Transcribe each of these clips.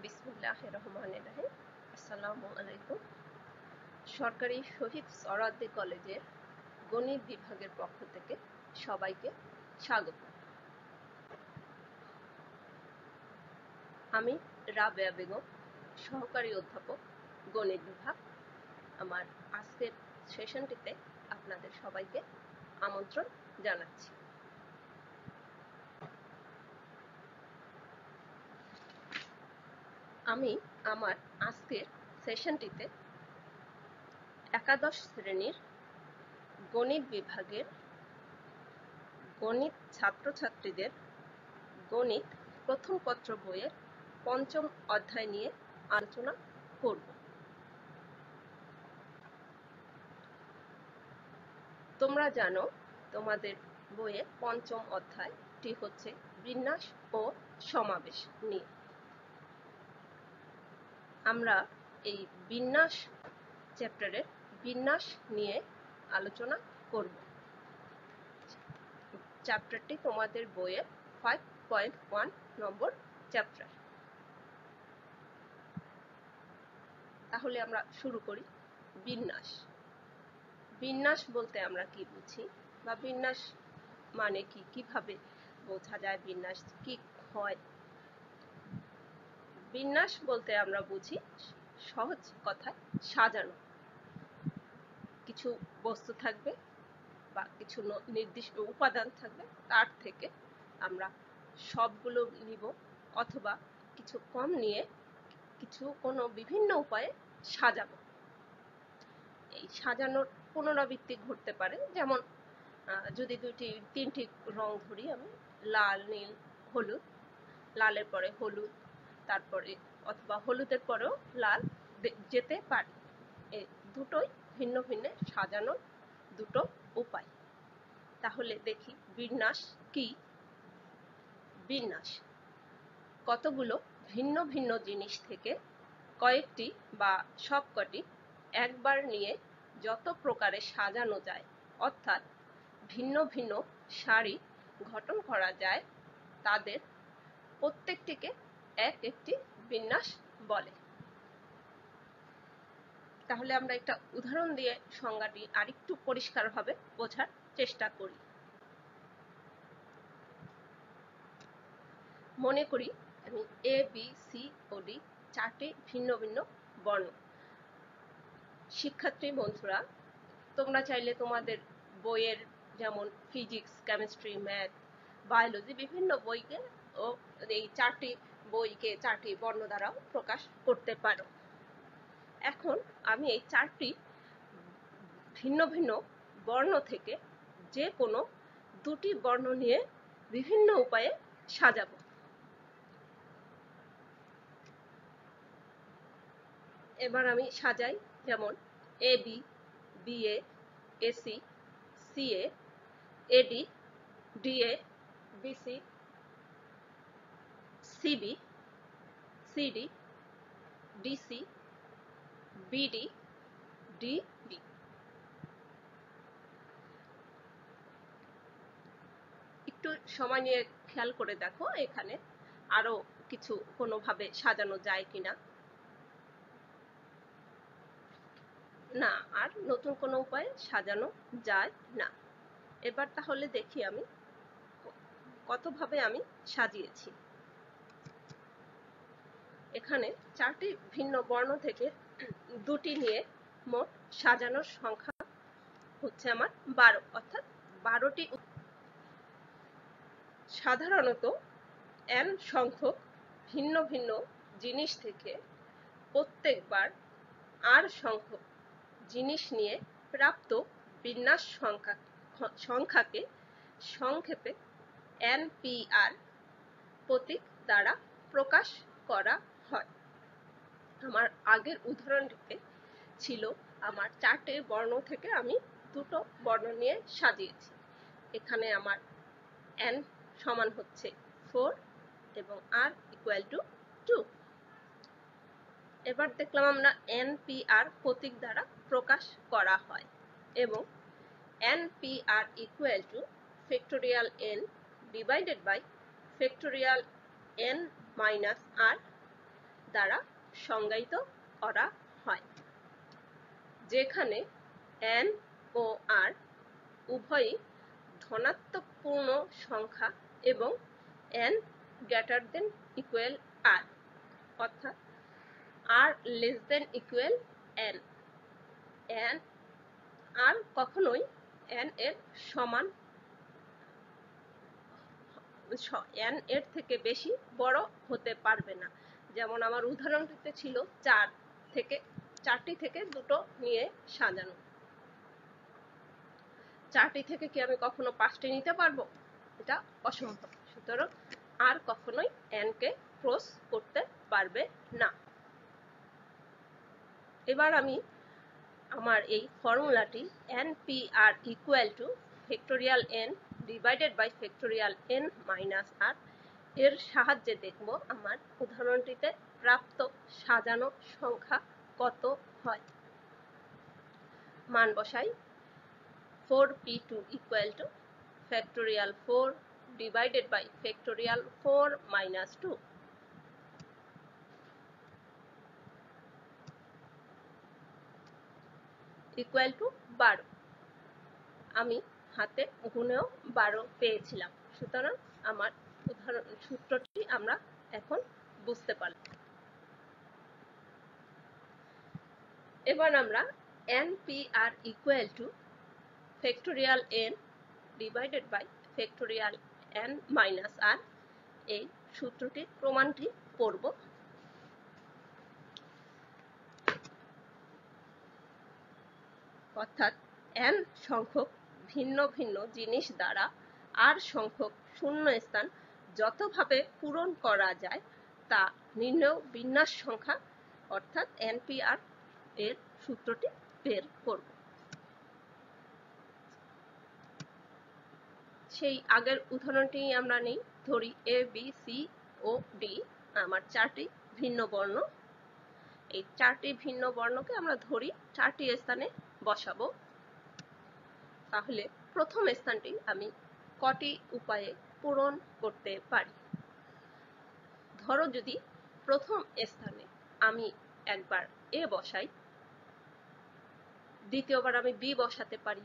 বিসমিল্লাহির রহমানির রহিম। আসসালামু আলাইকুম। সরকারি শহীদ সোহরাওয়ার্দী কলেজের গণিত বিভাগের পক্ষ থেকে সবাইকে স্বাগত। আমি রাবেয়া বেগম, সহকারী অধ্যাপক, গণিত বিভাগ। আমার আজকের সেশনটিতে আপনাদের সবাইকে আমন্ত্রণ জানাচ্ছি। আমি আমার আজকের সেশনটিতে একাদশ শ্রেণীর গণিত বিভাগের গণিত ছাত্রছাত্রীদের গণিত প্রথম পত্র বইয়ের পঞ্চম অধ্যায় নিয়ে আলোচনা করব। তোমরা জানো তোমাদের বইয়ে পঞ্চম অধ্যায়টি হচ্ছে বিন্যাস ও সমাবেশ নিয়ে। আমরা এই বিন্যাস চ্যাপ্টারের বিন্যাস নিয়ে আলোচনা করব। চ্যাপ্টারটি তোমাদের বইয়ের 5.1 নম্বর চ্যাপ্টার। তাহলে আমরা শুরু করি। বিন্যাস। বিন্যাস বলতে আমরা কি বুঝি, বা বিন্যাস মানে কি, কিভাবে বোঝা যায় বিন্যাস কি হয়? বিন্যাস বলতে আমরা বুঝি সহজ কথায় সাজানো। কিছু বস্তু থাকবে বা কিছু নির্দিষ্ট উপাদান থাকবে, তার থেকে আমরা সবগুলো নিব, অথবা কিছু কম নিয়ে কিছু কোনো বিভিন্ন উপায়ে সাজাবো। এই সাজানোর পুনরাবৃত্তি ঘটতে পারে। যেমন যদি তিনটি রং ধরি আমি, লাল, নীল, হলুদ, লালের পরে হলুদ, তারপরে অথবা হলুদের পরেও লাল যেতে পারে। এই দুটোই ভিন্ন ভিন্ন সাজানোর দুটো উপায়। তাহলে দেখি বিন্যাস কি। বিন্যাস কতগুলো ভিন্ন ভিন্ন জিনিস থেকে কয়েকটি বা সবকটি একবার নিয়ে যত প্রকারে সাজানো যায়, অর্থাৎ ভিন্ন ভিন্ন সারি গঠন করা যায়, তাদের প্রত্যেকটিকে এক একটি বিন্যাস বলে। তাহলে আমরা একটা উদাহরণ দিয়ে সংজ্ঞাটি আরেকটু পরিষ্কারভাবে বোঝার চেষ্টা করি। মনে করি আমি এ, বি, সি ও ডি চারটি ভিন্ন ভিন্ন বর্ণ। শিক্ষার্থী বন্ধুরা, তোমরা চাইলে তোমাদের বইয়ের যেমন ফিজিক্স, কেমিস্ট্রি, ম্যাথ, বায়োলজি বিভিন্ন বইকে ও এই চারটি বইকে চারটি বর্ণ দ্বারাও প্রকাশ করতে পারো। এখন আমি এই চারটি ভিন্ন ভিন্ন বর্ণ থেকে যে কোনো দুটি বর্ণ নিয়ে বিভিন্ন উপায়ে সাজাবো। এবার আমি সাজাই। যেমন A B, B A, A C, C A, A D, D A, B C, C B, C D, D C, B D, D B. একটু সময় নিয়ে খেয়াল করে দেখো এখানে আরো কিছু কোনোভাবে সাজানো যায় কিনা। না, আর নতুন কোনো উপায়ে সাজানো যায় না। এবার তাহলে দেখি আমি কতভাবে আমি সাজিয়েছি। এখানে চারটি ভিন্ন বর্ণ থেকে দুটি নিয়ে মোট সাজানোর সংখ্যা হচ্ছে আমার 12, অর্থাৎ 12টি। সাধারণত n সংখ্যক ভিন্ন ভিন্ন জিনিস থেকে প্রত্যেকবার r সংখ্যক জিনিস নিয়ে প্রাপ্ত বিন্যাস সংখ্যাকে সংক্ষেপে NPR প্রতীক দ্বারা প্রকাশ করা হয়। আমার আগের উদাহরণটিতে ছিল আমার চারটে বর্ণ থেকে আমি দুটো বর্ণ নিয়ে সাজিয়েছি। এখানে আমার n সমান হচ্ছে 4 এবং r ইকুয়াল টু 2। এবার দেখলাম আমরা NPR প্রতীক দ্বারা প্রকাশ করা হয়, এবং NPR equal to factorial n divided by factorial n minus r দ্বারা সংজ্ঞায়িত করা হয়, যেখানে n ও r উভয়ই ধনাত্মক পূর্ণ সংখ্যা এবং n greater than equal r, অর্থাৎ r less than equal n, r কখনোই n এর সমান, n এর থেকে বেশি বড় হতে পারবে না। যেমন আমার উদাহরণটিতে ছিল 4টি থেকে দুটো নিয়ে সাজানো, 4টি থেকে কি আমি কখনো 5টি নিতে পারবো? এটা অসম্ভব। সুতরাং আর কখনোই n কে ক্রস করতে পারবে না। এবার আমি আমার এই ফর্মুলাটি npr equal to factorial n divided by factorial n minus r এর সাহায্যে দেখব আমার উদাহরণটিতে প্রাপ্ত সাজানো সংখ্যা কত হয়। মান বসাই। 4p2 equal to factorial 4 divided by factorial 4 minus 2 equal to 12। আমি হাতে গুণেও 12 পেয়েছিলাম। সুতরাং আমার উদাহরণ সূত্রটি আমরা এখন বুঝতে পারলাম। এবার আমরা npr equal to factorial n divided by factorial n minus r এই সূত্রটির প্রমাণটি পড়ব। অর্থাৎ n সংখ্যক ভিন্ন ভিন্ন জিনিস দ্বারা r সংখ্যক শূন্য স্থান যতভাবে পূরণ করা যায় তা নির্ণেয় বিন্যাস সংখ্যা অর্থাৎ npr এর সূত্রটি বের করব। সেই আগের উদাহরণটি আমরা নিই। ধরি a b c O d আমার 4টি ভিন্ন বর্ণ। এই 4টি ভিন্ন বর্ণকে আমরা ধরি 4টি স্থানে বসাবো। তাহলে প্রথম স্থানটি আমি কটি উপায়ে পূরণ করতে পারি? ধরো যদি প্রথম স্থানে আমি একবার a বসাই, দ্বিতীয়বার আমি b বসাতে পারি,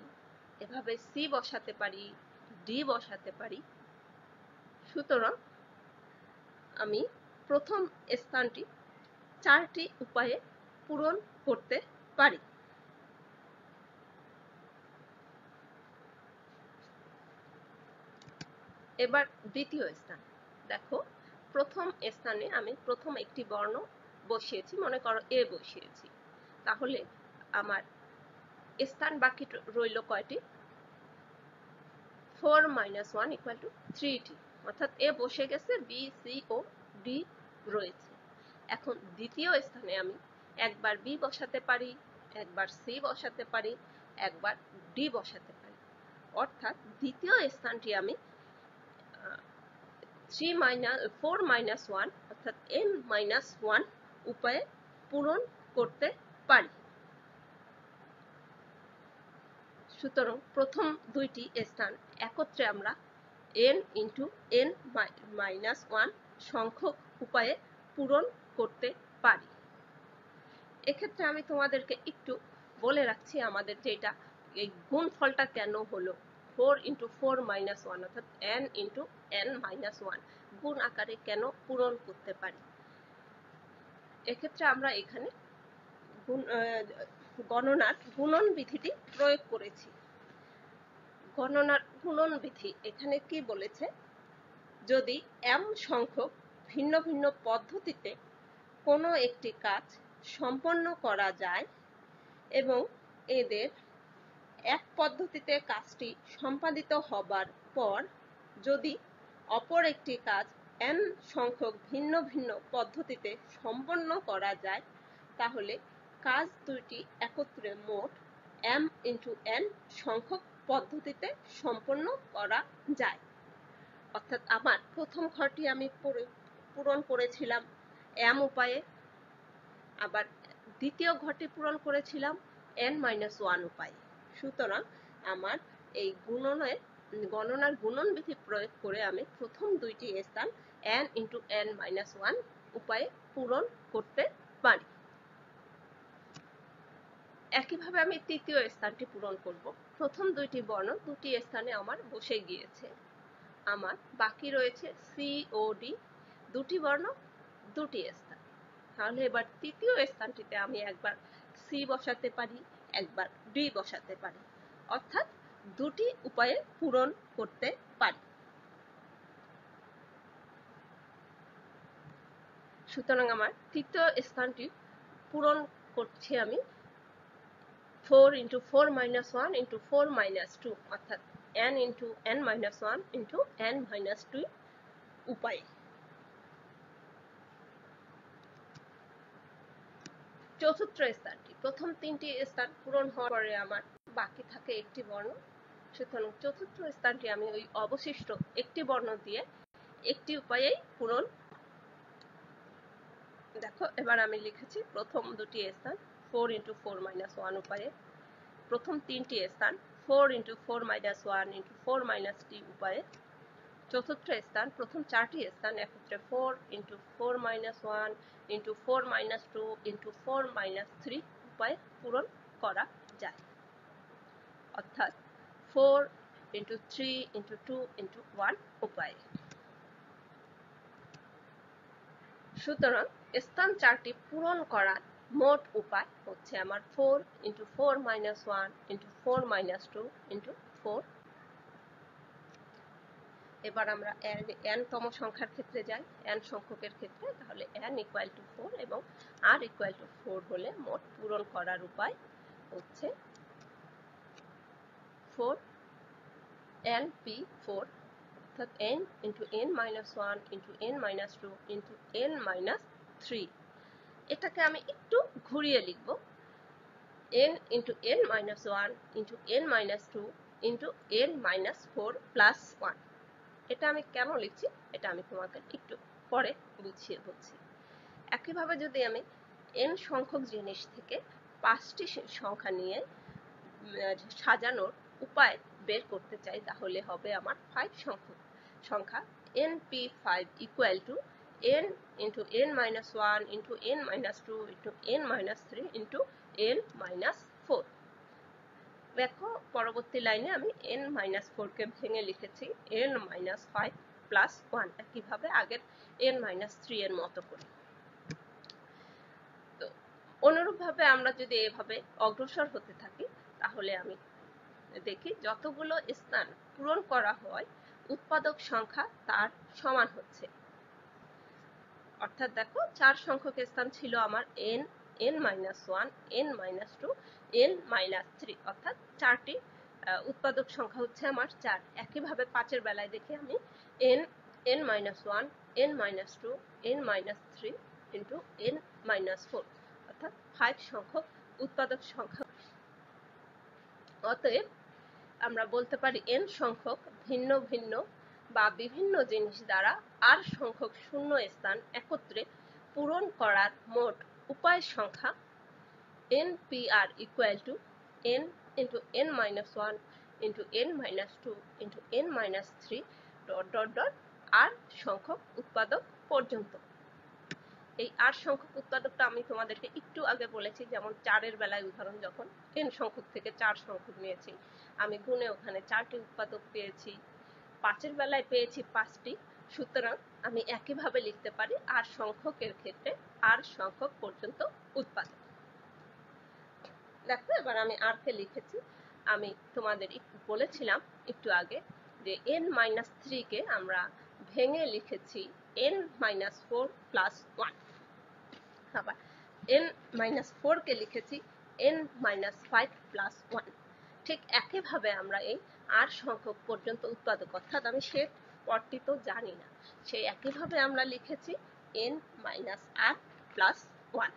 এভাবে c বসাতে পারি, d বসাতে পারি। সুতরাং আমি প্রথম স্থানটি 4টি উপায়ে পূরণ করতে পারি। এবার দ্বিতীয় স্থান দেখো, প্রথম স্থানে আমি প্রথম একটি বর্ণ বসিয়েছি, মনে করো a বসিয়েছি, তাহলে আমার স্থান বাকি রইল কয়টি? 4 minus 1 equal to 3টি, অর্থাৎ a বসে গেছে, b c ও d রয়েছে। এখন দ্বিতীয় স্থানে আমি একবার b বসাতে পারি, একবার c বসাতে পারি, একবার d বসাতে পারি। অর্থাৎ দ্বিতীয় স্থানটি আমি 4 minus 1 অর্থাৎ n minus 1 উপায়ে পূরণ করতে পারি। সুতরাং প্রথম দুইটি স্থান একত্রে আমরা n into n minus 1 সংখ্যক উপায়ে পূরণ করতে পারি। এক্ষেত্রে আমি তোমাদেরকে একটু বলে রাখছি আমাদের যেটা এই গুণফলটা কেন হলো 4 into 4 minus 1 অর্থাৎ n into n minus 1 গুণ আকারে কেন পূরণ করতে পারি। এক্ষেত্রে আমরা এখানে গণনার গুণন বিধিটি প্রয়োগ করেছি। গণনার গুণন বিধি এখানে কি বলেছে? যদি m সংখ্যক ভিন্ন ভিন্ন পদ্ধতিতে কোনো একটি কাজ সম্পন্ন করা যায় এবং এদের এক পদ্ধতিতে কাজটি সম্পাদিত হবার পর যদি অপর একটি কাজ n সংখ্যক ভিন্ন ভিন্ন পদ্ধতিতে সম্পন্ন করা যায়, তাহলে কাজ দুইটি একত্রে মোট m into n সংখ্যক পদ্ধতিতে সম্পন্ন করা যায়। অর্থাৎ আমার প্রথম ঘরটি আমি পূরণ করেছিলাম m উপায়ে, আবার দ্বিতীয় ঘরটি পূরণ করেছিলাম n minus 1 উপায়ে। সুতরাং আমার এই গণনার গুণন বিধি প্রয়োগ করে আমি প্রথম দুইটি স্থান n into n minus 1 উপায়ে পূরণ করতে পারি। একইভাবে আমি তৃতীয় স্থানটি পূরণ করব। প্রথম দুইটি বর্ণ দুটি স্থানে আমার বসে গিয়েছে, আমার বাকি রয়েছে সি ও ডি, দুটি বর্ণ দুটি স্থান। তাহলে এবার তৃতীয় স্থানটিতে আমি একবার সি বসাতে পারি, একবার ডি বসাতে পারি, অর্থাৎ দুটি উপায়ে পূরণ করতে পারি। সুতরাং আমার তৃতীয় স্থানটি পূরণ করছি আমি 4 × 4 - 1 × 4 - 2, অর্থাৎ n × n - 1 × n - 2 উপায়ে। চতুর্থ স্থানটি, প্রথম তিনটি স্থান পূরণ হওয়ার পরে আমার বাকি থাকে একটি বর্ণ। সুতরাং চতুর্থ স্থানটি আমি ওই অবশিষ্ট একটি বর্ণ দিয়ে একটি উপায়েই পূরণ। দেখো এবার আমি লিখেছি প্রথম দুটি স্থান 4 × 4 - 1 উপায়ে, প্রথম তিনটি স্থান 4 × 4 - 1 × 4 - 3 উপায়ে, চতুর্থ স্থান প্রথম চারটি স্থান একত্রে 4 × 4 - 1 × 4 - 2 × 4 - 3 উপায়ে পূরণ করা যায়, অর্থাৎ 4 × 3 × 2 × 1 উপায়ে। সুতরাং স্থান চারটি পূরণ করার মোট উপায় হচ্ছে আমার 4 × 4 - 1 × 4 - 2 × 4। এবার আমরা n তম সংখ্যার ক্ষেত্রে যাই, n সংখ্যকের ক্ষেত্রে, তাহলে n = 4 এবং r = 4 হলে মোট পূরণ করার উপায় হচ্ছে 4 np4, অর্থাৎ n × n - 1 × n - 2 × n - 3। এটাকে আমি একটু ঘুরিয়ে লিখব, n × n - 1 × n - 2 × n - 4 + 1। এটা আমি কেন লিখছি এটা আমি তোমাকে একটু পরে বুঝিয়ে বলছি। একইভাবে যদি আমি n সংখ্যক জিনিস থেকে 5টি সংখ্যা নিয়ে সাজানোর উপায় বের করতে চাই, তাহলে হবে আমার 5 সংখ্যক সংখ্যা np5 = n × n - 1 × n - 2 × n - 3 × n - 4। দেখো পরবর্তী লাইনে আমি n - 4 কে ভেঙে লিখেছি n - 5 + 1, একইভাবে আগের n - 3 এর মতো করে। তো অনুরূপভাবে আমরা যদি এভাবে অগ্রসর হতে থাকি তাহলে আমি দেখি যতগুলো স্থান পূরণ করা হয় উৎপাদক সংখ্যা তার সমান হচ্ছে। অর্থাৎ দেখো 4 সংখ্যক স্থান ছিল আমার n - 1 n - 2 n - 3, অর্থাৎ 4টি উৎপাদক সংখ্যা হচ্ছে আমার 4। একইভাবে 5 এর বেলায় দেখি আমি n - 1 n - 2 n - 3 × n - 4, অর্থাৎ 5 সংখ্যক উৎপাদক সংখ্যা। অতএব আমরা বলতে পারি n সংখ্যক ভিন্ন ভিন্ন বা বিভিন্ন জিনিস দ্বারা r সংখ্যক শূন্য স্থান একত্রে পূরণ করার মোট উপায় সংখ্যা npr = n × n - 1 × n - 2 × n - 3 ... r সংখ্যক উৎপাদক পর্যন্ত। এই r সংখ্যক উৎপাদকটা আমি তোমাদেরকে একটু আগে বলেছি, যেমন 4 এর বেলায় উদাহরণ, যখন n সংখ্যক থেকে 4 সংখ্যক নিয়েছি আমি গুণে ওখানে 4টি উৎপাদক পেয়েছি, 5 এর বেলায় পেয়েছি 5টি। সুতরাং আমি একইভাবে লিখতে পারি r সংখ্যকের ক্ষেত্রে r সংখ্যক পর্যন্ত উৎপাদক। দেখো এবার আমি r কে লিখেছি, আমি তোমাদের বলেছিলাম একটু আগে যে n - 3 কে আমরা ভেঙে লিখেছি n - 4 + 1, আবার n - 4 কে লিখেছি n - 5 + 1। ঠিক একইভাবে আমরা এই r সংখ্যক পর্যন্ত উৎপাদক, অর্থাৎ আমি সে পদটি তো জানি না, সেই একইভাবে আমরা লিখেছি n - r + 1।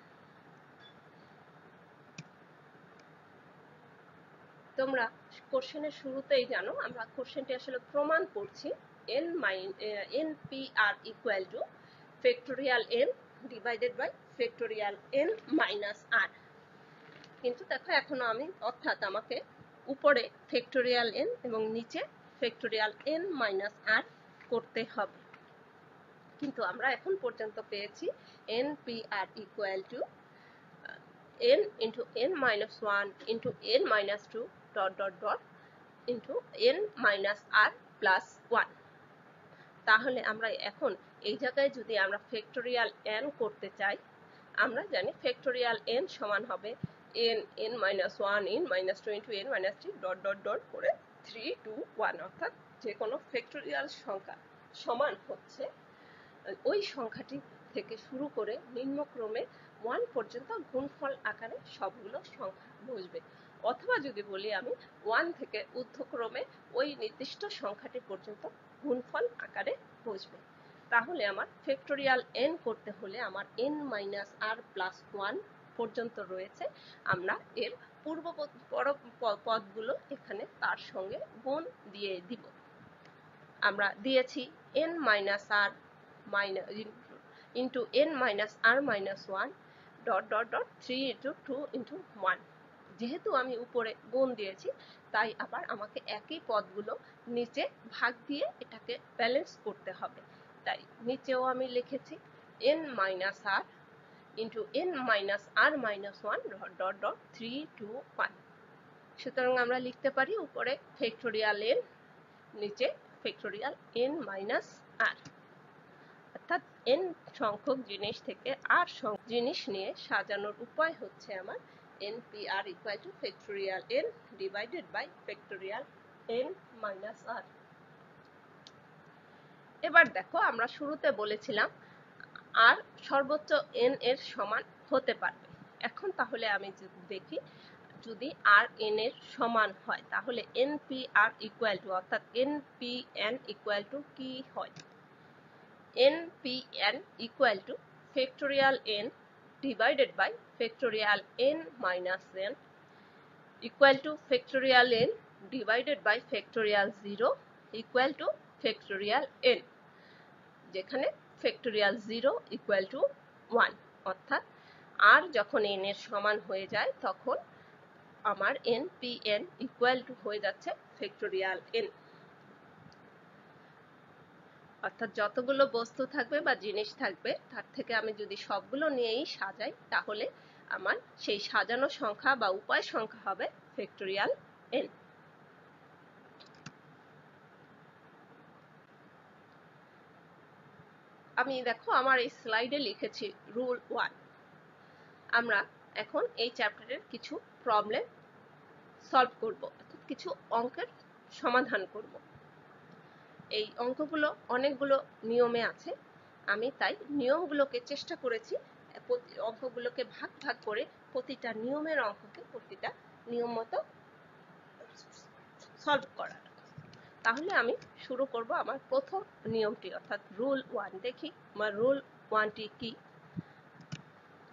তোমরা কোশ্চেনের শুরুতেই জানো আমরা কোশ্চেনটি আসলে প্রমাণ করছি npr = n / n - r। কিন্তু দেখো এখনো আমি, অর্থাৎ আমাকে উপরে n এবং নিচে n - r করতে হবে। কিন্তু আমরা এখন পর্যন্ত পেয়েছি npr equal to n into n minus 1 into n minus 2 dot dot dot into n minus r plus 1। তাহলে আমরা এখন এই জায়গায় যদি আমরা ফ্যাক্টোরিয়াল n করতে চাই, আমরা জানি ফ্যাক্টোরিয়াল n সমান হবে n minus 1 n minus 2 into n minus 3 dot dot dot করে 3 2 1, অর্থাৎ যে কোনো ফ্যাক্টোরিয়াল সংখ্যা সমান হচ্ছে ওই সংখ্যাটি থেকে শুরু করে নিম্নক্রমে 1 পর্যন্ত গুণফল আকারে সবগুলো সংখ্যা বসবে। অথবা যদি বলি আমি 1 থেকে ঊর্ধ্বক্রমে ওই নির্দিষ্ট সংখ্যাটি পর্যন্ত গুণফল আকারে বসবে। তাহলে আমার ফ্যাক্টোরিয়াল n করতে হলে আমার n মাইনাস r প্লাস 1 পর্যন্ত রয়েছে, আমরা এর পূর্ববর্তী পদগুলো এখানে তার সঙ্গে গুণ দিয়ে দিব। আমরা দিয়েছি n minus r into n minus r minus 1 dot dot dot 3 into 2 into 1। যেহেতু আমি উপরে গুণ দিয়েছি তাই আবার আমাকে একই পদগুলো নিচে ভাগ দিয়ে এটাকে ব্যালেন্স করতে হবে। তাই নিচেও আমি লিখেছি n minus r into n minus r minus 1 dot dot dot 3 2 1। সুতরাং আমরা লিখতে পারি উপরে ফ্যাক্টোরিয়াল n, নিচে ফ্যাক্টোরিয়াল n minus r। অর্থাৎ n সংখ্যক জিনিস থেকে r সংখ্যক জিনিস নিয়ে সাজানোর উপায় হচ্ছে আমার npr equal to factorial n divided by factorial n minus r। এবার দেখো, আমরা শুরুতে বলেছিলাম r সর্বোচ্চ n এর সমান হতে পারবে। এখন তাহলে আমি যদি দেখি, যদি r n এর সমান হয় তাহলে npr equal to অর্থাৎ npn equal to কি হয়? npn equal to factorial n divided by factorial n minus n equal to factorial n divided by factorial 0 equal to factorial n, যেখানে factorial 0 equal to 1। অর্থাৎ r যখন n এর সমান হয়ে যায় তখন আমার npn equal to হয়ে যাচ্ছে factorial n। অর্থাৎ যতগুলো বস্তু থাকবে বা জিনিস থাকবে তার থেকে আমি যদি সবগুলো নিয়েই সাজাই তাহলে আমার সেই সাজানো সংখ্যা বা উপায় সংখ্যা হবে ফ্যাক্টোরিয়াল n। আমি দেখো আমার এই স্লাইডে লিখেছি রুল 1। আমরা এখন এই চ্যাপ্টারের কিছু প্রবলেম সলভ করব, অর্থাৎ কিছু অঙ্কের সমাধান করব। এই অঙ্কগুলো অনেকগুলো নিয়মে আছে, আমি তাই নিয়মগুলোকে চেষ্টা করেছি অঙ্কগুলোকে ভাগ ভাগ করে প্রতিটা নিয়মের অঙ্ককে প্রতিটা নিয়ম মতো সলভ করার। তাহলে আমি শুরু করব আমার প্রথম নিয়মটি অর্থাৎ রুল 1। দেখি আমার রুল 1টি কি।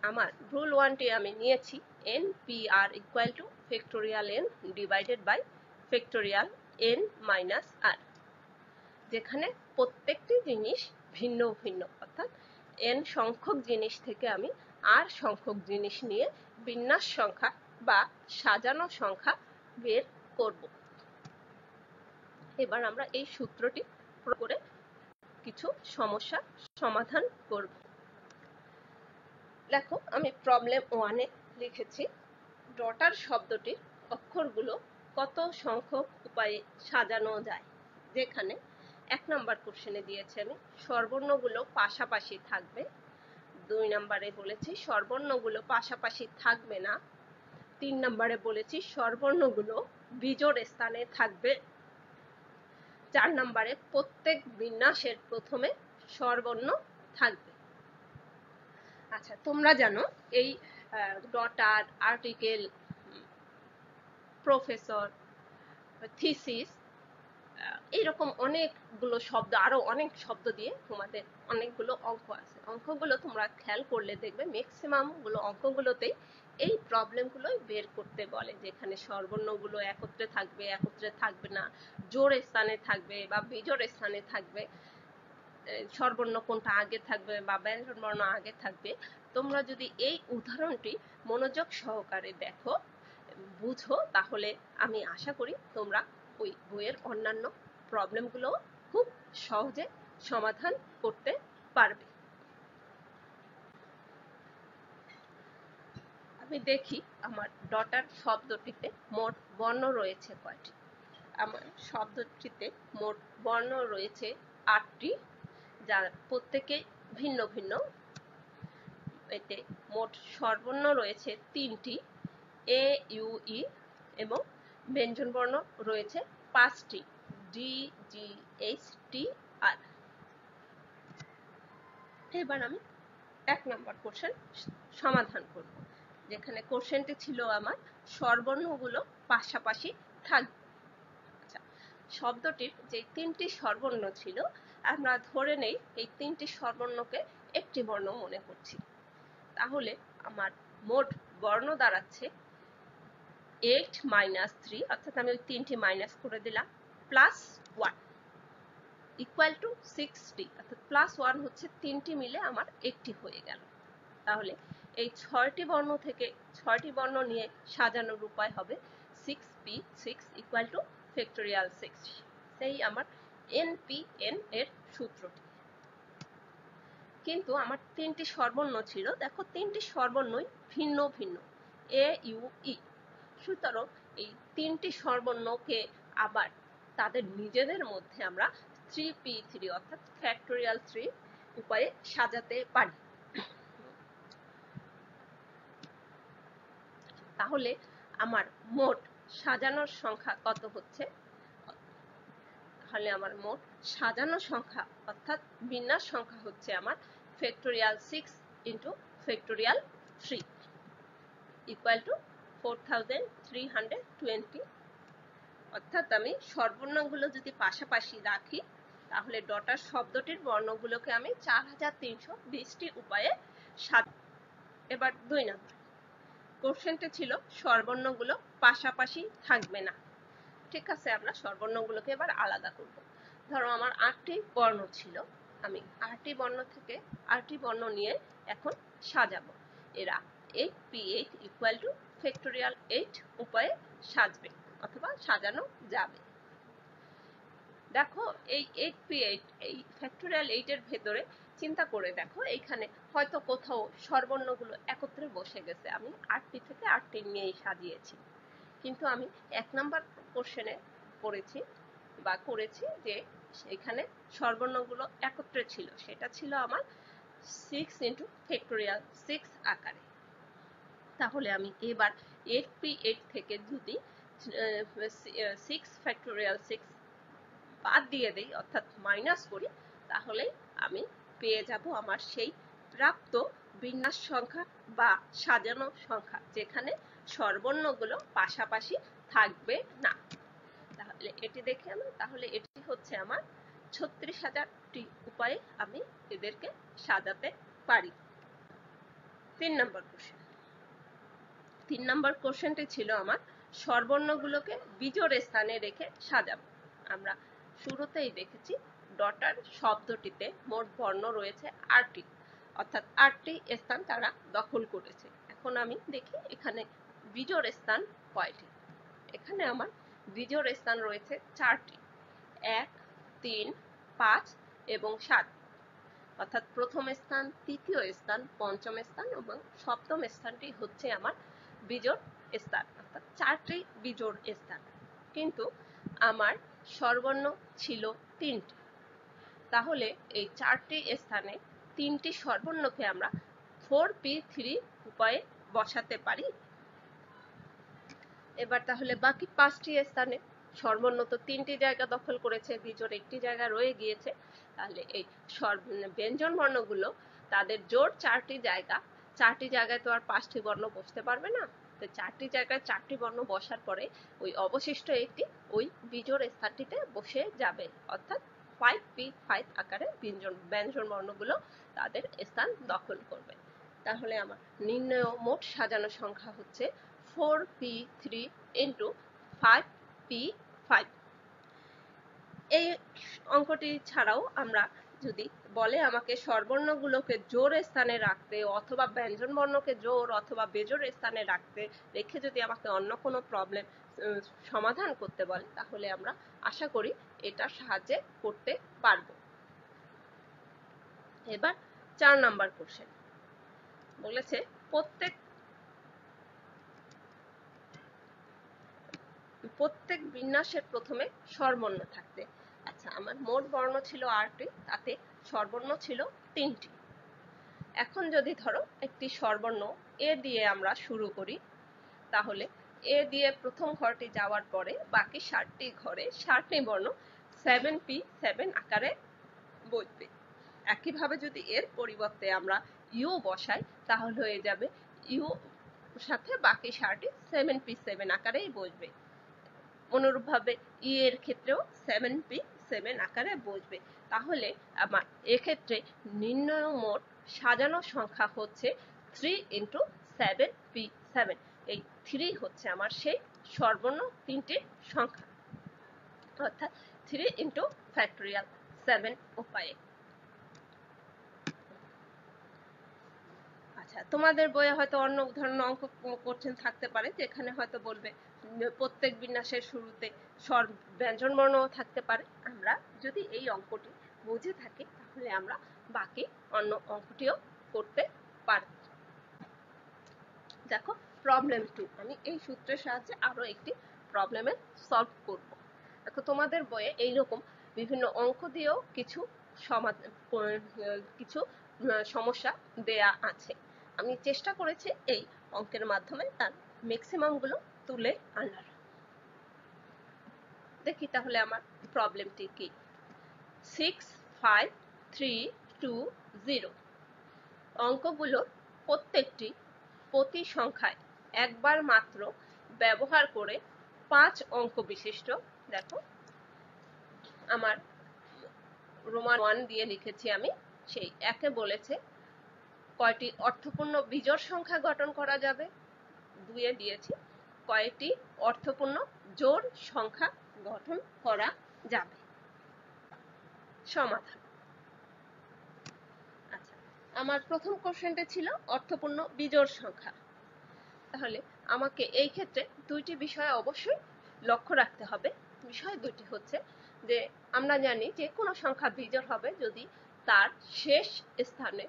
আমার রুল 1টি আমি নিয়েছি npr equal to factorial n divided by factorial n minus r, যেখানে প্রত্যেকটি জিনিস ভিন্ন ভিন্ন, অর্থাৎ n সংখ্যক জিনিস থেকে আমি r সংখ্যক জিনিস নিয়ে বিন্যাস সংখ্যা বা সাজানো সংখ্যা বের করব। এবার আমরা এই সূত্রটি প্রয়োগ করে কিছু সমস্যা সমাধান করব। দেখো, আমি প্রবলেম 1-এ লিখেছি ডটার শব্দটির অক্ষরগুলো কত সংখ্যক উপায়ে সাজানো যায়। যেখানে 1 নম্বর কোশ্চেনে দিয়েছে আমি স্বরবর্ণগুলো পাশাপাশি থাকবে, 2 নম্বরে বলেছি স্বরবর্ণগুলো পাশাপাশি থাকবে না, 3 নম্বরে বলেছি স্বরবর্ণগুলো বিজোড় স্থানে থাকবে, 4 নম্বরে প্রত্যেক বিন্যাসের প্রথমে স্বরবর্ণ থাকবে। আচ্ছা, তোমরা জানো এই ডটার, আর্টিকেল, প্রফেসর, থিসিস, এইরকম অনেকগুলো শব্দ, আরো অনেক শব্দ দিয়ে তোমাদের অনেকগুলো অঙ্ক আছে। অঙ্কগুলো তোমরা খেয়াল করলে দেখবে ম্যাক্সিমাম গুলো অঙ্কগুলোতেই এই প্রবলেমগুলোই বের করতে বলে, যেখানে স্বরবর্ণগুলো একত্রে থাকবে, একত্রে থাকবে না, জোড় স্থানে থাকবে বা বিজোড় স্থানে থাকবে, স্বরবর্ণ কোনটা আগে থাকবে বা ব্যঞ্জন বর্ণ আগে থাকবে। তোমরা যদি এই উদাহরণটি মনোযোগ সহকারে দেখো, বুঝো, তাহলে আমি আশা করি তোমরা ওই বইয়ের অন্যান্য প্রবলেমগুলো খুব সহজে সমাধান করতে পারবে। আমি দেখি আমার ডটার শব্দটিতে মোট বর্ণ রয়েছে কয়টি। আমার শব্দটিতে মোট বর্ণ রয়েছে 8টি, যার প্রত্যেকে ভিন্ন ভিন্ন। এতে মোট স্বরবর্ণ রয়েছে 3টি, এ, ইউ, ই, এবং ব্যঞ্জনবর্ণ রয়েছে 5টি, ডি, জি, এইচ, টি, আর। এবার আমি 1 নম্বর কোশ্চেন সমাধান করব, যেখানে কোশ্চেনটি ছিল আমার স্বরবর্ণগুলো পাশাপাশি থাকবে। আচ্ছা, শব্দটির যে 3টি স্বরবর্ণ ছিল, আমরা ধরে নেই এই 3টি স্বরবর্ণকে একটি বর্ণ মনে করছি। তাহলে আমার মোট বর্ণ দাঁড়াচ্ছে 8 - 3, অর্থাৎ আমি ওই 3টি মাইনাস করে দিলাম, +1 ইকুয়াল টু 60, অর্থাৎ +1 হচ্ছে 3টি মিলে আমার একটি হয়ে গেল। তাহলে এই 6টি বর্ণ থেকে 6টি বর্ণ নিয়ে সাজানোর উপায় হবে 6p6 ইকুয়াল টু ফ্যাক্টোরিয়াল 6, সেই আমার npn এর সূত্রটি। কিন্তু আমার 3টি স্বরবর্ণ ছিল, দেখো 3টি স্বরবর্ণই ভিন্ন ভিন্ন, এ, ইউ, ই। সুতরাং এই 3টি স্বরবর্ণকে আবার তাদের নিজেদের মধ্যে আমরা 3p3 অর্থাৎ ফ্যাক্টোরিয়াল 3 উপায়ে সাজাতে পারি। তাহলে আমার মোট সাজানোর সংখ্যা কত হচ্ছে? তাহলে আমার মোট সাজানো সংখ্যা অর্থাৎ বিন্যাস সংখ্যা হচ্ছে আমার factorial 6 into factorial 3 equal two 4320। অর্থাৎ আমি স্বরবর্ণগুলো যদি পাশাপাশি রাখি, তাহলে ডটার শব্দটির বর্ণগুলোকে আমি 4320টি উপায়ে সাজাবো। এবার 2 নম্বর কোশ্চেনটি ছিল স্বরবর্ণগুলো পাশাপাশি থাকবে না। ঠিক আছে, আমরা স্বরবর্ণগুলোকে এবার আলাদা করব। ধরো আমার 8টি বর্ণ ছিল, আমি 8টি বর্ণ থেকে 8টি বর্ণ নিয়ে এখন সাজাবো। এরা 8p8 ইকুয়াল টু ফ্যাক্টোরিয়াল 8 উপায়ে সাজবে অথবা সাজানো যাবে। দেখো এই 8p8 এই ফ্যাক্টোরিয়াল 8 এর ভেতরে চিন্তা করে দেখো, এইখানে হয়তো কোথাও স্বরবর্ণগুলো একত্রে বসে গেছে, আমি 8টি থেকে 8টি নিয়েই সাজিয়েছি। কিন্তু আমি 1 নাম্বার কোশ্চেনে পড়েছি বা করেছি যে এখানে স্বরবর্ণগুলো একত্রে ছিল, সেটা ছিল আমার 6 ইন্টু ফ্যাক্টোরিয়াল 6 আকারে। তাহলে আমি এবার 8p8 থেকে যদি 6 ফ্যাক্টোরিয়াল 6 বাদ দিয়ে দেই অর্থাৎ মাইনাস করি, তাহলে আমি পেয়ে যাব আমার সেই প্রাপ্ত বিন্যাস সংখ্যা বা সাজানো সংখ্যা, যেখানে স্বরবর্ণগুলো পাশাপাশি থাকবে না। তাহলে এটি দেখে আমি, তাহলে এটি হচ্ছে আমার 36,000টি উপায়ে আমি এদেরকে সাজাতে পারি। 3 নম্বর কোশ্চেন। 3 নম্বর কোশ্চেনটি ছিল আমার স্বরবর্ণগুলোকে বিজোড় স্থানে রেখে সাজাবো। আমরা শুরুতেই দেখেছি ডটার শব্দটিতে মোট বর্ণ রয়েছে 8টি, অর্থাৎ 8টি স্থান তারা দখল করেছে। এখন আমি দেখি এখানে বিজোড় স্থান কয়টি। এখানে আমার বিজোড় স্থান রয়েছে 4টি, 1, 3, 5 এবং 7, অর্থাৎ প্রথম স্থান, তৃতীয় স্থান, পঞ্চম স্থান এবং সপ্তম স্থানটি হচ্ছে আমার বিজোড় স্থান, অর্থাৎ 4টি বিজোড় স্থান। কিন্তু আমার স্বরবর্ণ ছিল 3টি, তাহলে এই 4টি স্থানে 3টি স্বরবর্ণকে আমরা 4p3 উপায়ে বসাতে পারি। এবার তাহলে বাকি 5টি স্থানে স্বরবর্ণ তো 3টি জায়গা দখল করেছে, বিজোড় 1টি জায়গা রয়ে গিয়েছে। তাহলে এই ব্যঞ্জন বর্ণগুলো তাদের জোড় 4টি জায়গা, 4টি জায়গায় তো আর 5টি বর্ণ বসতে পারবে না। তো 4টি জায়গায় 4টি বর্ণ বসার পরে ওই অবশিষ্ট একটি ওই বিজোড় স্থানটিতে বসে যাবে, অর্থাৎ 5p5 আকারে ব্যঞ্জন বর্ণগুলো তাদের স্থান দখল করবে। তাহলে আমার নির্ণয় মোট সাজানো সংখ্যা হচ্ছে 4p3 ইন্টু 5p5। এই অঙ্কটি ছাড়াও আমরা যদি বলে আমাকে স্বরবর্ণগুলোকে জোড় স্থানে রাখতে অথবা ব্যঞ্জন বর্ণকে জোড় অথবা বেজোড় স্থানে রেখে যদি আমাকে অন্য কোনো প্রবলেম সমাধান করতে বলে, তাহলে আমরা আশা করি এটা সাহায্যে করতে পারবো। এবার 4 নাম্বার কোশ্চেন বলেছে প্রত্যেক বিন্যাসের প্রথমে স্বরবর্ণ থাকতে। আচ্ছা, আমার মোট বর্ণ ছিল 8টি, তাতে স্বরবর্ণ ছিল 3টি। এখন যদি ধরো একটি স্বরবর্ণ এ দিয়ে আমরা শুরু করি, তাহলে এ দিয়ে প্রথম ঘরটি যাওয়ার পরে বাকি 7টি ঘরে 7টি বর্ণ 7p7 আকারে বসবে। একইভাবে যদি এর পরিবর্তে আমরা ইউ বসাই, তাহলে হয়ে যাবে ইউ সাথে বাকি 7টি 7p7 আকারেই বসবে। অনুরূপভাবে ই এর ক্ষেত্রেও 7p7 আকারে বসবে। তাহলে আমার এক্ষেত্রে নির্ণয় মোট সাজানো সংখ্যা হচ্ছে 3 × 7p7। এই 3 হচ্ছে আমার সেই স্বরবর্ণ 3টির সংখ্যা, অর্থাৎ 3 × ফ্যাক্টোরিয়াল 7 উপায়ে। আচ্ছা, তোমাদের বইয়ে হয়তো অন্য ধরনের অঙ্ক কোশ্চেন থাকতে পারে, যেখানে হয়তো বলবে প্রত্যেক বিন্যাসের শুরুতে স্বর ব্যঞ্জন বর্ণ থাকতে পারে। আমরা যদি এই অঙ্কটি বুঝে থাকি, তাহলে আমরা বাকি অন্য অঙ্কটিও করতে পারি। দেখো প্রবলেম 2, আমি এই সূত্রের সাহায্যে আরো একটি প্রবলেমের সলভ করব। দেখো তোমাদের বইয়ে এইরকম বিভিন্ন অঙ্ক দিয়েও কিছু সমস্যা দেয়া আছে। আমি চেষ্টা করেছি এই অঙ্কের মাধ্যমে তার ম্যাক্সিমাম গুলো তুলে আনার। দেখি তাহলে আমার প্রবলেমটি কি। 65320 অঙ্কগুলোর প্রত্যেকটি প্রতি সংখ্যায় একবার মাত্র ব্যবহার করে 5 অঙ্ক বিশিষ্ট। দেখো আমার রোমান 1 দিয়ে লিখেছি আমি। সেই একে বলেছে কয়টি অর্থপূর্ণ বিজোড় সংখ্যা গঠন করা যাবে। 2 এ দিয়েছি কয়টি অর্থপূর্ণ জোড় সংখ্যা গঠন করা যাবে। সমাধান। আচ্ছা, আমার প্রথম কোশ্চেনটা ছিল অর্থপূর্ণ বিজোড় সংখ্যা। তাহলে আমাকে এই ক্ষেত্রে দুইটি বিষয় অবশ্যই লক্ষ্য রাখতে হবে। বিষয় দুটি হচ্ছে যে আমরা জানি যে কোনো সংখ্যা বিজোড় হবে যদি তার শেষ স্থানে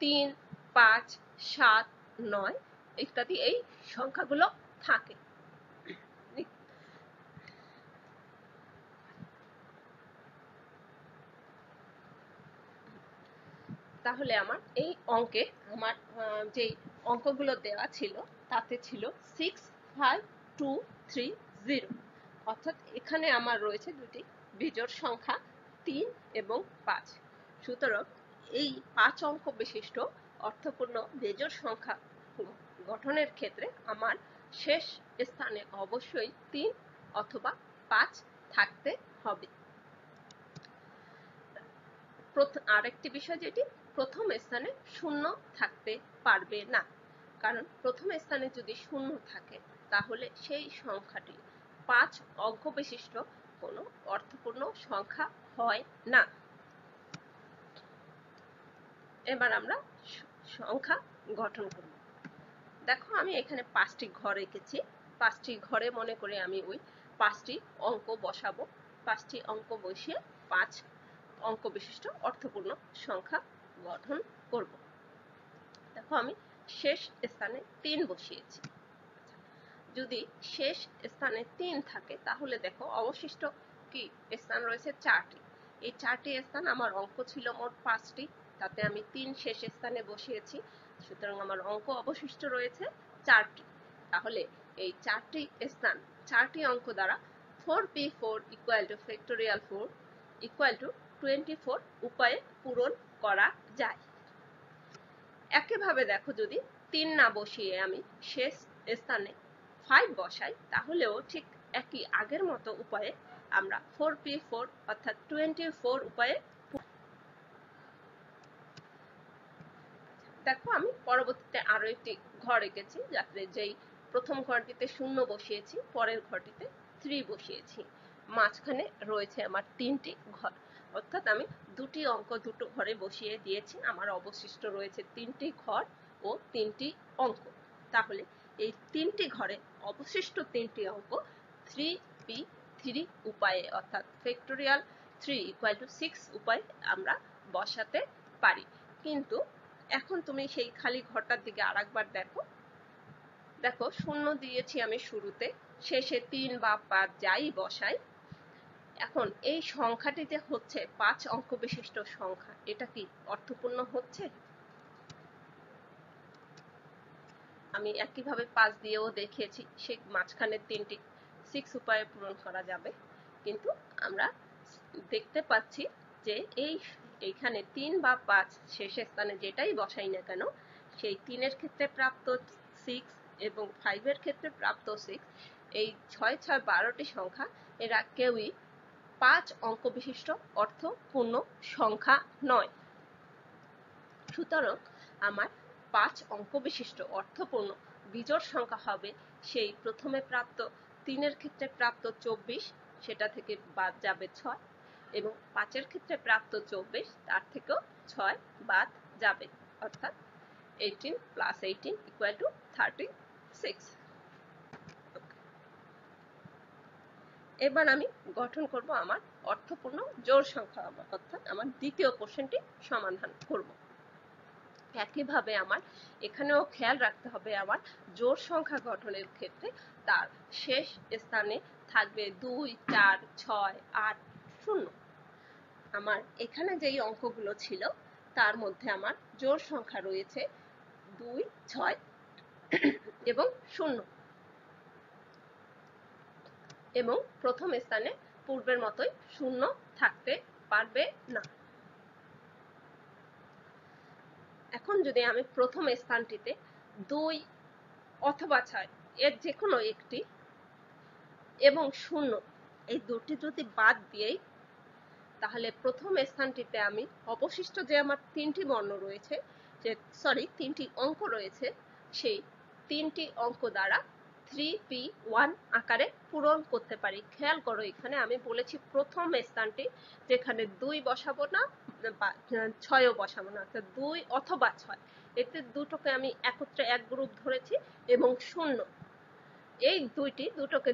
3, 5, 7, 9 ইত্যাদি এই সংখ্যাগুলো থাকে। তাহলে আমার এই অঙ্কে আমার যেই অঙ্কগুলো দেওয়া ছিল তাতে ছিল 65230, অর্থাৎ এখানে আমার রয়েছে দুটি বিজোড় সংখ্যা 3 এবং 5। সুতরাং এই 5 অঙ্ক বিশিষ্ট অর্থপূর্ণ বিজোড় সংখ্যা গঠনের ক্ষেত্রে আমার শেষ স্থানে অবশ্যই 3 অথবা 5 থাকতে হবে। আরেকটি বিষয় যেটি প্রথম স্থানে শূন্য থাকতে পারবে না, কারণ প্রথম স্থানে যদি শূন্য থাকে তাহলে সেই সংখ্যাটি 5 অঙ্ক বিশিষ্ট কোনো অর্থপূর্ণ সংখ্যা হয় না। এবার আমরা সংখ্যা গঠন করব। দেখো আমি এখানে 5টি ঘর এঁকেছি। 5টি ঘরে মনে করে আমি ওই 5টি অঙ্ক বসাবো। 5টি অঙ্ক বসিয়ে 5 অঙ্ক বিশিষ্ট অর্থপূর্ণ সংখ্যা গঠন করব। দেখো আমি শেষ স্থানে 3 বসিয়েছি। যদি শেষ স্থানে 3 থাকে তাহলে দেখো অবশিষ্ট কি স্থান রয়েছে 4টি। এই 4টি স্থান আমার অঙ্ক ছিল মোট 5টি, তাতে আমি 3 শেষ স্থানে বসিয়েছি। সুতরাং আমার অঙ্ক অবশিষ্ট রয়েছে 4টি। তাহলে এই 4টি স্থান 4টি অঙ্ক দ্বারা 4p4 = ফ্যাক্টোরিয়াল 4 = 24 উপায়ে পূরণ করা যায়। একইভাবে দেখো যদি 3 না বসিয়ে আমি শেষ স্থানে 5 বসাই, তাহলেও ঠিক একই আগের মতো উপায়ে আমরা 4p4 অর্থাৎ 24 উপায়ে। দেখো আমি পরবর্তীতে আরো একটি ঘর এঁকেছি, যাতে যেই প্রথম ঘরটিতে 0 বসিয়েছি, পরের ঘরটিতে 3 বসিয়েছি। মাঝখানে রয়েছে আমার 3টি ঘর, অর্থাৎ আমি দুটি অঙ্ক দুটো ঘরে বসিয়ে দিয়েছি। আমার অবশিষ্ট রয়েছে 3টি ঘর ও 3টি অঙ্ক। তাহলে এই 3টি ঘরে অবশিষ্ট 3টি অঙ্ক 3p3 উপায়ে অর্থাৎ ফ্যাক্টোরিয়াল 3 = 6 উপায়ে আমরা বসাতে পারি। কিন্তু এখন তুমি সেই খালি ঘরটার দিকে আরেকবার দেখো, দেখো শূন্য দিয়েছি আমি শুরুতে, শেষে 3 বা 5 যাই বসাই। এখন এই সংখ্যাটিতে হচ্ছে 5 অঙ্ক বিশিষ্ট সংখ্যা, এটা কি অর্থপূর্ণ হচ্ছে? আমি একইভাবে 5 দিয়েও দেখিয়েছি, সে মাঝখানের 3টি 6 উপায়ে পূরণ করা যাবে। কিন্তু আমরা দেখতে পাচ্ছি যে এইখানে 3 বা 5 শেষের স্থানে যেটাই বসাই না কেন, সেই 3 এর ক্ষেত্রে প্রাপ্ত 6 এবং 5 এর ক্ষেত্রে প্রাপ্ত 6, এই 6 6 12টি সংখ্যা এরা কেউই 5 অঙ্ক বিশিষ্ট অর্থপূর্ণ সংখ্যা নয়। সুতরাং আমার 5 অঙ্ক বিশিষ্ট অর্থপূর্ণ বিজোড় সংখ্যা হবে সেই প্রথমে প্রাপ্ত 3 এর ক্ষেত্রে প্রাপ্ত 24, সেটা থেকে বাদ যাবে 6, এবং 5 এর ক্ষেত্রে প্রাপ্ত 24, তার থেকেও 6 বাদ যাবে, অর্থাৎ 18 + 18 = 36। এবার আমি গঠন করব আমার অর্থপূর্ণ জোড় সংখ্যা, অর্থাৎ আমার দ্বিতীয় কোশ্চেনটি সমাধান করব। একইভাবে আমার এখানেও খেয়াল রাখতে হবে, আমার জোড় সংখ্যা গঠনের ক্ষেত্রে তার শেষ স্থানে থাকবে 2 4 6 8 0। আমার এখানে যেই অঙ্কগুলো ছিল তার মধ্যে আমার জোড় সংখ্যা রয়েছে 2 6 এবং 0, এবং প্রথম স্থানে পূর্বের মতোই 0 থাকতে পারবে না। এখন যদি আমি প্রথম স্থানটিতে 2 অথবা 6 এর যে কোনো একটি এবং 0, এই দুটি যদি বাদ দিই, তাহলে প্রথম স্থানটিতে আমি অবশিষ্ট যে আমার 3টি বর্ণ রয়েছে, যে 3টি অঙ্ক রয়েছে, সেই 3টি অঙ্ক দ্বারা 3p1 আকারে পূরণ করতে পারি। খেয়াল করো, এখানে আমি বলেছি প্রথম স্থানটি, যেখানে 2 বসাবো না বা 6ও বসাবো না, অর্থাৎ 2 অথবা 6, এতে দুটোকে আমি একত্রে এক গ্রুপ ধরেছি, এবং 0, এই দুটোকে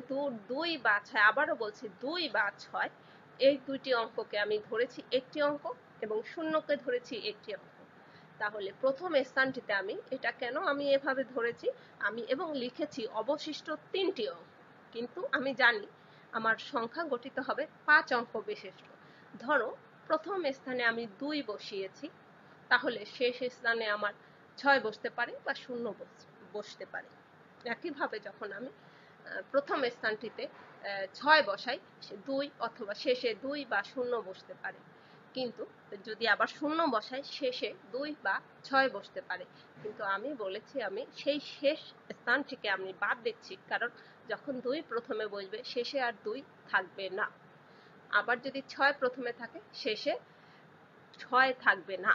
2 বা 6, আবারও বলছি 2 বা 6, এই দুইটি অঙ্ককে আমি ধরেছি একটি অঙ্ক, এবং 0কে ধরেছি একটি অঙ্ক। তাহলে প্রথম স্থানটিতে আমি এটা কেন আমি এভাবে ধরেছি, আমি এবং লিখেছি অবশিষ্ট 3টি অঙ্ক, কিন্তু আমি জানি আমার সংখ্যা গঠিত হবে 5 অঙ্ক বিশিষ্ট। ধরো প্রথম স্থানে আমি 2 বসিয়েছি, তাহলে শেষ স্থানে আমার 6 বসতে পারে বা 0 বসতে পারে। একইভাবে যখন আমি প্রথম স্থানটিতে 6 বসাই, 2 অথবা শেষে 2 বা 0 বসতে পারে, কিন্তু যদি আবার 0 বসাই, শেষে 2 বা 6 বসতে পারে। কিন্তু আমি বলেছি আমি সেই শেষ স্থানটিকে আমি বাদ দিচ্ছি, কারণ যখন 2 প্রথমে বসবে, শেষে আর 2 থাকবে না। আবার যদি 6 প্রথমে থাকে, শেষে 6 থাকবে না।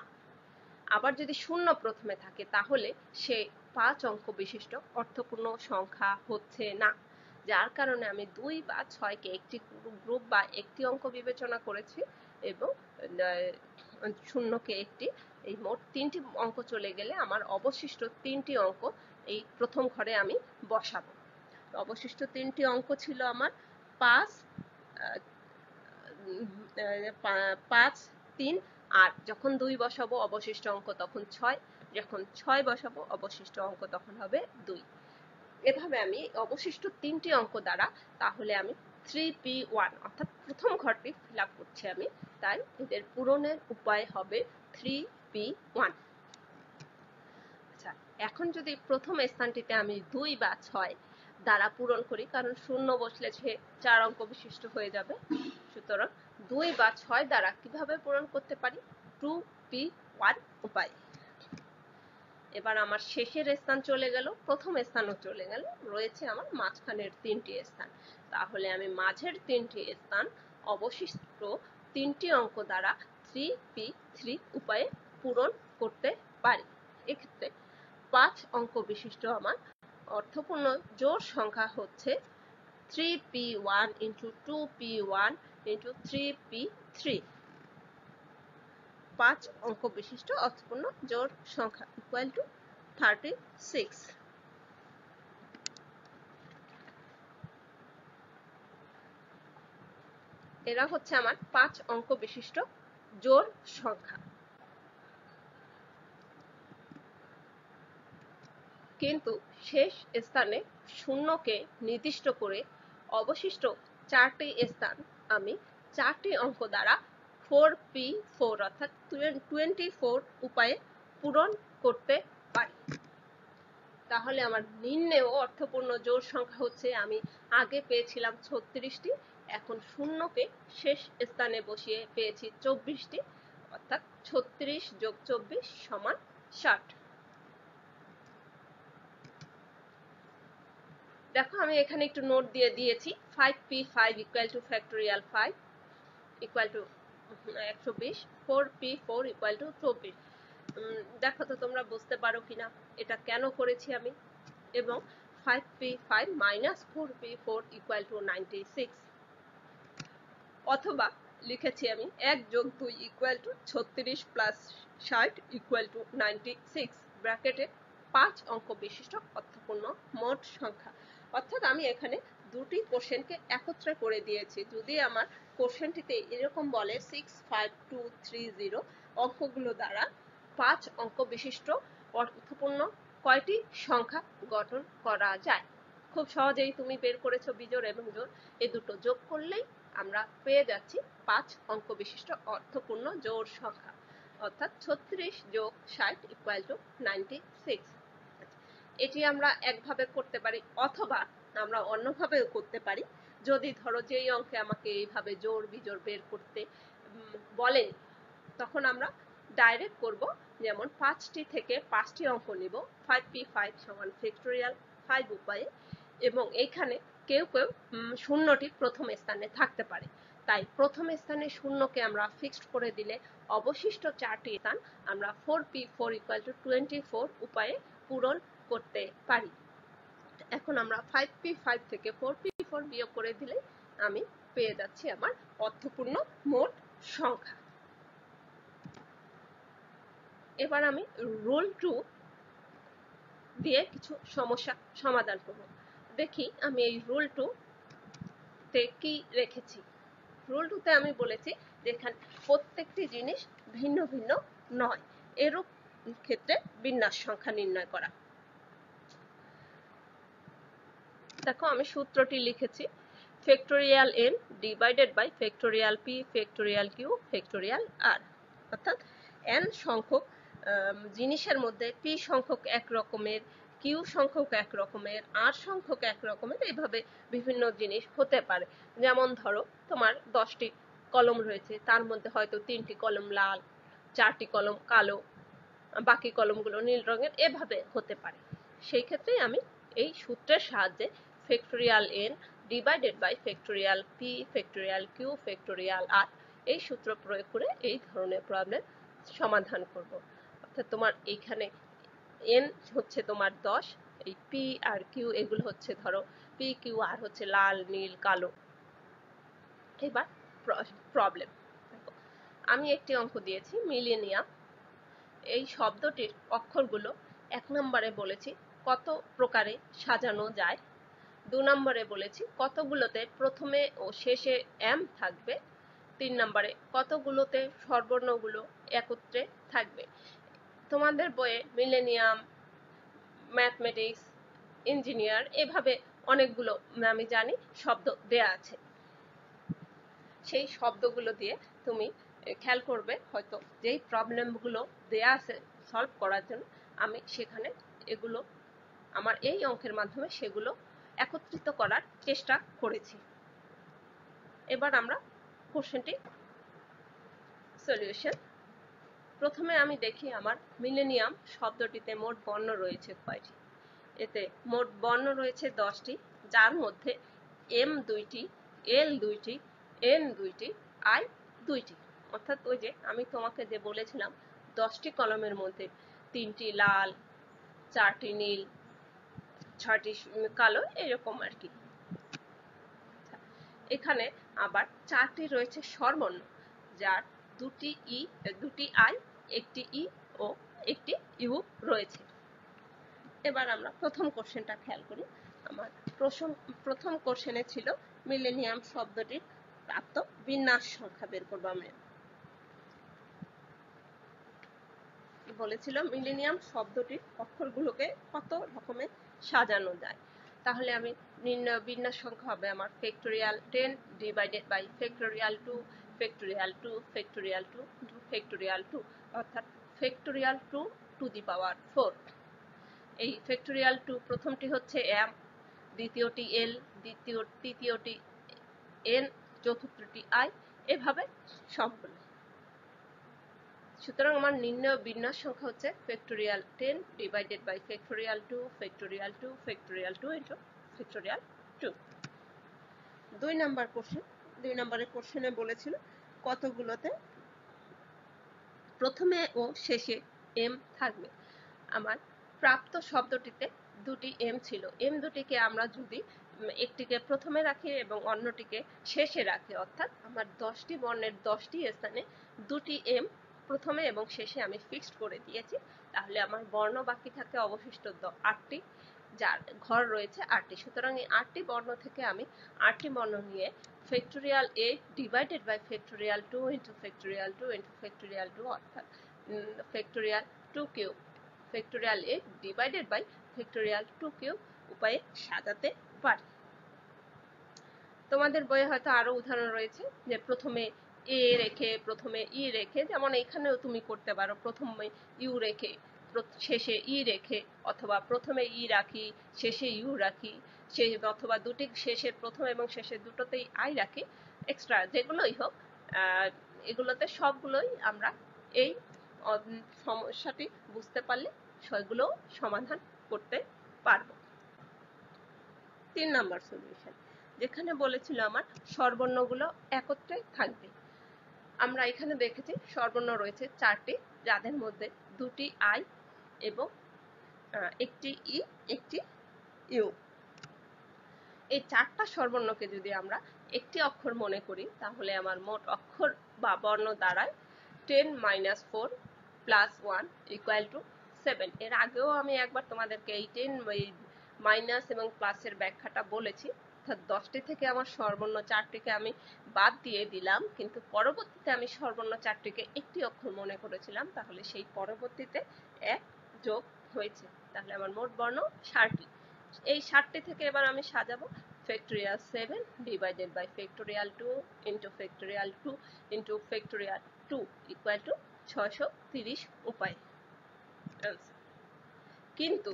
আবার যদি 0 প্রথমে থাকে, তাহলে সে 5 অঙ্ক বিশিষ্ট অর্থপূর্ণ সংখ্যা হচ্ছে না। যার কারণে আমি 2 বা 6কে একটি গ্রুপ বা একটি অঙ্ক বিবেচনা করেছি, এবং 0কে একটি, এই মোট 3টি অঙ্ক চলে গেলে আমার অবশিষ্ট 3টি অঙ্ক এই প্রথম ঘরে আমি বসাবো। অবশিষ্ট 3টি অঙ্ক ছিল আমার 5, 3, আর যখন 2 বসাবো অবশিষ্ট অঙ্ক তখন 6, যখন 6 বসাবো অবশিষ্ট অঙ্ক তখন হবে 2। এভাবে আমি অবশিষ্ট 3টি অঙ্ক দ্বারা তাহলে আমি 3p1, অর্থাৎ প্রথম ঘরটি ফিল আপ করছি আমি, তাই এদের পূরণের উপায় হবে 3p1। আচ্ছা, এখন যদি প্রথম স্থানটিতে আমি 2 বা 6 দ্বারা পূরণ করি, কারণ 0 বসলে সে 4 অঙ্ক বিশিষ্ট হয়ে যাবে, সুতরাং 2 বা 6 দ্বারা কিভাবে পূরণ করতে পারি, 2p1 উপায়। এবার আমার শেষের স্থান চলে গেল, প্রথম স্থানও চলে গেল, রয়েছে আমার মাঝখানের 3টি স্থান। তাহলে আমি মাঝের 3টি স্থান অবশিষ্ট 3টি অঙ্ক দ্বারা 3p3 উপায়ে পূরণ করতে পারি। এক্ষেত্রে 5 অঙ্ক বিশিষ্ট আমার অর্থপূর্ণ জোড় সংখ্যা হচ্ছে 3p1 × 2p1 × 3p3, 5 অঙ্ক বিশিষ্ট অর্থপূর্ণ জোড় সংখ্যা = 36। এরা হচ্ছে আমার 5 অঙ্ক বিশিষ্ট জোড় সংখ্যা। কিন্তু শেষ স্থানে শূন্যকে নির্দিষ্ট করে অবশিষ্ট 4টি স্থান আমি 4টি অঙ্ক দ্বারা 4p4 অর্থাৎ 24 উপায়ে পূরণ করতে পারি। তাহলে আমার নির্ণেয় অর্থপূর্ণ জোড় সংখ্যা হচ্ছে, আমি আগে পেয়েছিলাম 36টি, এখন শূন্যকে শেষ স্থানে বসিয়ে পেয়েছি 24টি, অর্থাৎ 36 যোগ 24 সমান 60। দেখো আমি এখানে একটু নোট দিয়ে দিয়েছি। 5p5 equal to factorial 5 equal to 120, 4p4 equal to 24। দেখো তো তোমরা বুঝতে পারো কিনা এটা কেন করেছি আমি। এবং 5p5 minus 4p4 equal to 96, অথবা লিখেছি আমি 1 যোগ 2 equal two 36 plus 60 equal to 96 ব্র্যাকেটে 5 অঙ্ক বিশিষ্ট অর্থপূর্ণ মোট সংখ্যা। অর্থাৎ আমি এখানে দুটি কোশ্চেনকে একত্রে করে দিয়েছি। যদি আমার কোশ্চেনটিতে এরকম বলে 65230 অঙ্কগুলো দ্বারা 5 অঙ্ক বিশিষ্ট অর্থপূর্ণ কয়টি সংখ্যা গঠন করা যায়। খুব সহজেই তুমি বের করেছো বিজোড় এবং জোড়, এই দুটো যোগ করলেই আমরা পেয়ে যাচ্ছি 5 অঙ্ক বিশিষ্ট অর্থপূর্ণ জোড় সংখ্যা, অর্থাৎ 36 যোগ 60 ইকুয়াল টু 96। এটি আমরা একভাবে করতে পারি, অথবা আমরা অন্যভাবেও করতে পারি। যদি ধরো যেই অঙ্কে আমাকে এইভাবে জোড় বিজোড় বের করতে বলেন, তখন আমরা ডাইরেক্ট করব। যেমন 5টি থেকে 5টি অঙ্ক নিব 5p5 সমান ফ্যাক্টোরিয়াল 5 উপায়ে, এবং এইখানে কেউ কেউ শূন্যটি প্রথম স্থানে থাকতে পারে, তাই প্রথম স্থানে শূন্যকে আমরা ফিক্সড করে দিলে অবশিষ্ট 4টি স্থান আমরা 4p4 ইকুয়াল টু 24 উপায়ে পূরণ করতে পারি। এখন আমরা 5p5 থেকে 4p4 বিয়োগ করে দিলে আমি পেয়ে যাচ্ছি আমার অর্থপূর্ণ মোট সংখ্যা। এবার আমি রুল 2 দিয়ে কিছু সমস্যা সমাধান করব। দেখি আমি এই রুল 2 তে কি রেখেছি। রুল 2 তে আমি বলেছি যে এখানে প্রত্যেকটি জিনিস ভিন্ন ভিন্ন নয়, এরূপ ক্ষেত্রে বিন্যাস সংখ্যা নির্ণয় করা। দেখো আমি সূত্রটি লিখেছি, factorial n divided by factorial p factorial q factorial r, অর্থাৎ n সংখ্যক জিনিসের মধ্যে p সংখ্যক এক রকমের, q সংখ্যক এক রকমের, r সংখ্যক এক রকমের, এইভাবে বিভিন্ন জিনিস হতে পারে। যেমন ধরো তোমার 10টি কলম রয়েছে, তার মধ্যে হয়তো 3টি কলম লাল, 4টি কলম কালো, বাকি কলমগুলো নীল রঙের, এভাবে হতে পারে। সেই ক্ষেত্রে আমি এই সূত্রের সাহায্যে factorial n divided by factorial p factorial q factorial r এই সূত্র প্রয়োগ করে এই ধরনের প্রবলেম সমাধান করব। অর্থাৎ তোমার এইখানে n হচ্ছে তোমার 10, এই p আর q এগুলো হচ্ছে ধরো p q r হচ্ছে লাল নীল কালো। এবার প্রবলেম দেখো, আমি একটি অঙ্ক দিয়েছি মিলেনিয়াম। এই শব্দটির অক্ষরগুলো 1 নম্বরে বলেছি কত প্রকারে সাজানো যায়, 2 নম্বরে বলেছি কতগুলোতে প্রথমে ও শেষে m থাকবে, 3 নম্বরে কতগুলোতে স্বরবর্ণগুলো একত্রে থাকবে। তোমাদের বইয়ে মিলেনিয়াম, ম্যাথমেটিক্স, ইঞ্জিনিয়ার এভাবে অনেকগুলো আমি জানি শব্দ দেয়া আছে। সেই শব্দগুলো দিয়ে তুমি খেয়াল করবে, হয়তো যেই প্রবলেমগুলো দেয়া আছে সলভ করার জন্য আমি সেখানে এগুলো আমার এই অঙ্কের মাধ্যমে সেগুলো একত্রিত করার চেষ্টা করেছি। এবার আমরা কোশ্চেনটি সলিউশন। প্রথমে আমি দেখি আমার মিলেনিয়াম শব্দটিতে মোট বর্ণ রয়েছে কয়টি। এতে মোট বর্ণ রয়েছে 10টি, যার মধ্যে m 2টি, l 2টি, n 2টি, i 2টি। অর্থাৎ ওই যে আমি তোমাকে যে বলেছিলাম 10টি কলমের মধ্যে 3টি লাল, 4টি নীল, 6টি কালো, এরকম আর কি। এখানে আবার 4টি রয়েছে স্বরবর্ণ, যার 2টি ই, 2টি আই, একটি ই ও একটি ইউ রয়েছে। এবার আমরা প্রথম কোশ্চেনটা খেয়াল করি। আমার প্রথম কোশ্চেনে ছিল মিলেনিয়াম শব্দটির প্রাপ্ত বিন্যাস সংখ্যা বের করবো আমরা। বলেছিল মিলেনিয়াম শব্দটির অক্ষরগুলোকে কত রকমের সাজানো যায়। তাহলে আমি নির্ণয় বিন্যাস সংখ্যা হবে আমার factorial 10 divided by factorial 2 factorial 2 factorial 2 into factorial 2, অর্থাৎ ফ্যাক্টোরিয়াল 2 টু দি পাওয়ার 4। এই ফ্যাক্টোরিয়াল 2 প্রথমটি হচ্ছে m, দ্বিতীয়টি l, তৃতীয়টি n, চতুর্থটি i, এভাবে সবগুলো। সুতরাং আমার নির্ণয় বিন্যাস সংখ্যা হচ্ছে factorial 10 divided by factorial 2 factorial 2 factorial 2 into factorial 2। 2 নম্বরের কোশ্চেনে বলেছিল কতগুলোতে প্রথমে ও শেষে m থাকবে। আমার প্রাপ্ত শব্দটিতে দুটি m ছিল। m দুটিকে আমরা যদি একটিকে প্রথমে রাখি এবং অন্যটিকে শেষে রাখি, অর্থাৎ আমার 10টি বর্ণের 10টি স্থানে দুটি m প্রথমে এবং শেষে আমি ফিক্সড করে দিয়েছি, তাহলে আমার বর্ণ বাকি থাকে অবশিষ্ট 8টি, যার ঘর রয়েছে 8টি। সুতরাং এই 8টি বর্ণ থেকে আমি 8টি বর্ণ নিয়ে factorial a divided by factorial 2 into factorial 2 into factorial 2, অর্থাৎ factorial 2 cube factorial a divided by factorial 2 cube উপায়ে সাজাতে পারি। তোমাদের বইয়ে হয়তো আরো উদাহরণ রয়েছে যে প্রথমে a রেখে প্রথমে e রেখে, যেমন এখানেও তুমি করতে পারো প্রথমে u রেখে শেষে e রেখে, অথবা প্রথমে e রাখি শেষে u রাখি, অথবা দুটি শেষের প্রথম এবং শেষের দুটোতেই i রাখি, এক্সট্রা যেগুলোই হোক। এগুলোতে সবগুলোই আমরা এই সমস্যাটি বুঝতে পারলে সেগুলো সমাধান করতে পারবো। 3 নম্বর সলিউশন, যেখানে বলেছিল আমার স্বরবর্ণগুলো একত্রে থাকবে। আমরা এখানে দেখেছি স্বরবর্ণ রয়েছে 4টি, যাদের মধ্যে দুটি i এবং একটি e একটি u। এই 4টা স্বরবর্ণকে যদি আমরা একটি অক্ষর মনে করি, তাহলে আমার মোট অক্ষর বা বর্ণ দাঁড়ায় 10 - 4 + 1 = 7। এর আগেও আমি একবার তোমাদেরকে এই 10 মাইনাস এবং প্লাসের ব্যাখ্যাটা বলেছি, অর্থাৎ 10টি থেকে আমার স্বরবর্ণ 4টিকে আমি বাদ দিয়ে দিলাম, কিন্তু পরবর্তীতে আমি স্বরবর্ণ 4টিকে একটি অক্ষর মনে করেছিলাম, তাহলে সেই পরবর্তীতে 1 যোগ হয়েছে, তাহলে আমার মোট বর্ণ 60টি। এই 60টি থেকে এবার আমি সাজাবো factorial 7 divided by factorial 2 into factorial 2 into factorial 2 equal to 630 উপায়। কিন্তু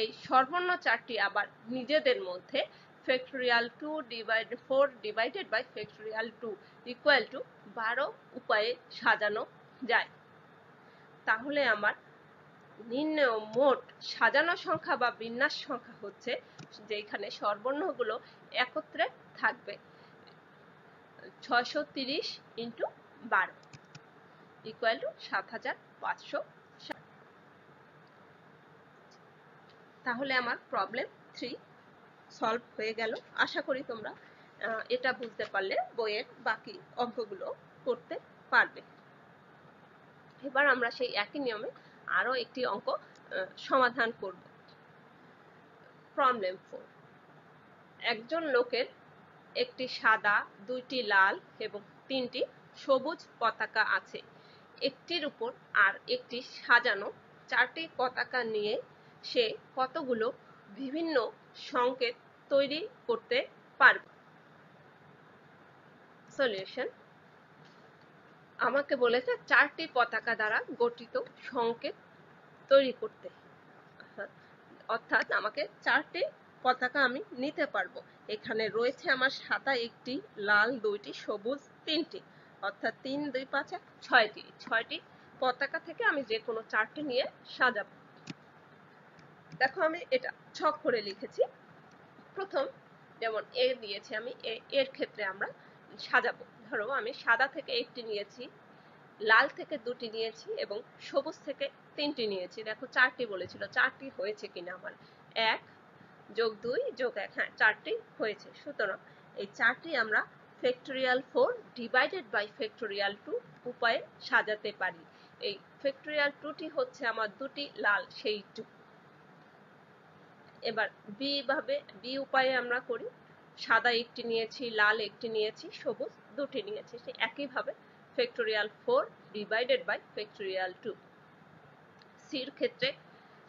এই স্বরবর্ণ 4টি আবার নিজেদের মধ্যে factorial 2 / 4 divided by factorial 2 equal to 12 উপায়ে সাজানো যায়। তাহলে আমার নির্ণেয় মোট সাজানো সংখ্যা বা বিন্যাস সংখ্যা হচ্ছে, যেখানে স্বরবর্ণগুলো একত্রে থাকবে, 630 × 12 ইকুয়াল টু 7560। তাহলে আমার প্রবলেম 3 সলভ হয়ে গেল। আশা করি তোমরা এটা বুঝতে পারলে বইয়ের বাকি অঙ্কগুলো করতে পারবে। এবার আমরা সেই একই নিয়মে আরো একটি অঙ্ক সমাধান করব। প্রবলেম 4, একজন লোকের একটি সাদা, 2টি লাল এবং 3টি সবুজ পতাকা আছে। একটির উপর আর একটি সাজানো 4টি পতাকা নিয়ে সে কতগুলো বিভিন্ন সংকেত তৈরি করতে পারবে। সলিউশন, আমাকে বলেছে 4টি পতাকা দ্বারা গঠিত সংকেত তৈরি করতে, অর্থাৎ আমাকে 4টি পতাকা আমি নিতে পারবো। এখানে রয়েছে আমার সাদা 1টি, লাল 2টি, সবুজ 3টি, অর্থাৎ 3 2 5 6টি। 6টি পতাকা থেকে আমি যে কোনো 4টি নিয়ে সাজাবো। দেখো আমি এটা ছক করে লিখেছি। প্রথম যেমন এ দিয়েছি, আমি এর ক্ষেত্রে আমরা সাজাবো। ধরো আমি সাদা থেকে 1টি নিয়েছি, লাল থেকে 2টি নিয়েছি এবং সবুজ থেকে 3টি নিয়েছি। দেখো 4টি বলেছিল, 4টি হয়েছে কিনা আমার, 1 যোগ 2 যোগ 1, হ্যাঁ 4টি হয়েছে। সুতরাং এই 4টি আমরা ফ্যাক্টোরিয়াল 4 ডিভাইডেড বাই ফ্যাক্টোরিয়াল 2 উপায়ে সাজাতে পারি। এই ফ্যাক্টোরিয়াল 2টি হচ্ছে আমার 2টি লাল, সেই 2। এবার বি উপায়ে আমরা করি, সাদা 1টি নিয়েছি, লাল 1টি নিয়েছি, সবুজ 2টি নিয়েছি। সেই একইভাবে ফ্যাক্টোরিয়াল 4 ডিভাইডেড বাই ফ্যাক্টোরিয়াল 2। সির ক্ষেত্রে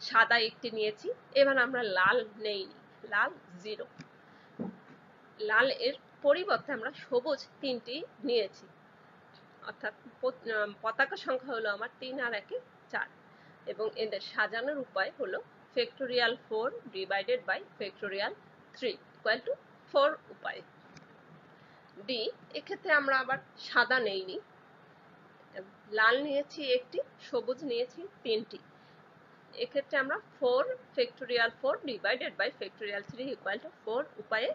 সাদা একটি নিয়েছি, এবার আমরা লাল নেইনি, লাল 0, লাল এর পরিবর্তে আমরা সবুজ 3টি নিয়েছি, অর্থাৎ পতাকা সংখ্যা হলো আমার 3 আর 1 4, এবং এদের সাজানোর উপায় হলো factorial 4 divided by factorial 3 equal to 4 উপায়। ডি, এক্ষেত্রে আমরা আবার সাদা নেইনি, লাল নিয়েছি একটি, সবুজ নিয়েছি 3টি, এক্ষেত্রে আমরা 4 factorial 4 divided by factorial 3 equal to 4 উপায়ে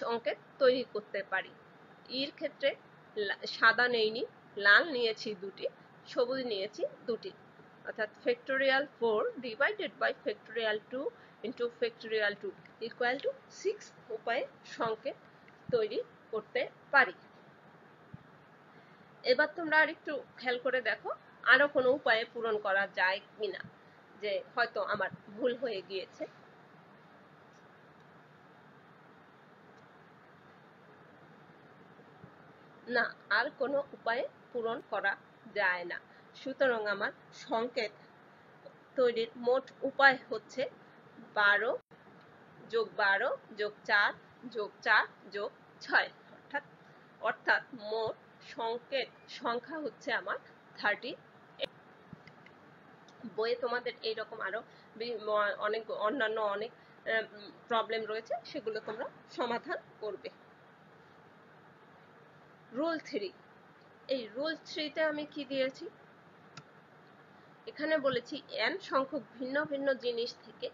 সংকেত তৈরি করতে পারি। ইর ক্ষেত্রে সাদা নেইনি, লাল নিয়েছি 2টি, সবুজ নিয়েছি 2টি, অর্থাৎ factorial 4 divided by factorial 2 into factorial 2 equal to 6 উপায়ে সংকেত তৈরি করতে পারি। এবার তোমরা আর একটু খেয়াল করে দেখো আরো কোনো উপায়ে পূরণ করা যায় কিনা, যে হয়তো আমার ভুল হয়ে গিয়েছে। না, আর কোনো উপায়ে পূরণ করা যায় না। সুতরাং আমার সংকেত তৈরির মোট উপায় হচ্ছে 12 যোগ 12 যোগ 4 যোগ 4 যোগ 6, অর্থাৎ মোট সংকেত সংখ্যা হচ্ছে আমার 38। বইয়ে তোমাদের এইরকম আরো অনেক অন্যান্য অনেক প্রবলেম রয়েছে, সেগুলো তোমরা সমাধান করবে। রুল 3, এই রুল 3তে আমি কি দিয়েছি, এখানে বলেছি n সংখ্যক ভিন্ন ভিন্ন জিনিস থেকে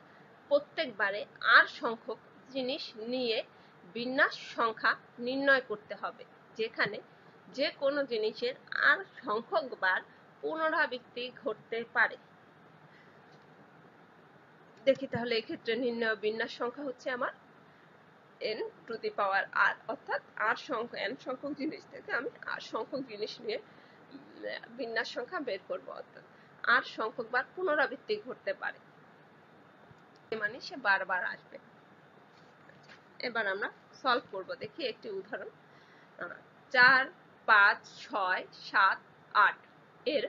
প্রত্যেকবারে r সংখ্যক জিনিস নিয়ে বিন্যাস সংখ্যা নির্ণয় করতে হবে, যেখানে যে কোনো জিনিসের r সংখ্যক বার পুনরাবৃত্তি ঘটতে পারে। দেখি তাহলে এক্ষেত্রে নির্ণয় বিন্যাস সংখ্যা হচ্ছে আমার n to the power r, অর্থাৎ r সংখ্যক n সংখ্যক জিনিস থেকে আমি r সংখ্যক জিনিস নিয়ে বিন্যাস সংখ্যা বের করব, অর্থাৎ r সংখ্যক বার পুনরাবৃত্তি ঘটতে পারে, মানে সে বারবার আসবে। এবার আমরা সলভ করব, দেখি একটি উদাহরণ। 4 5 6 7 8 এর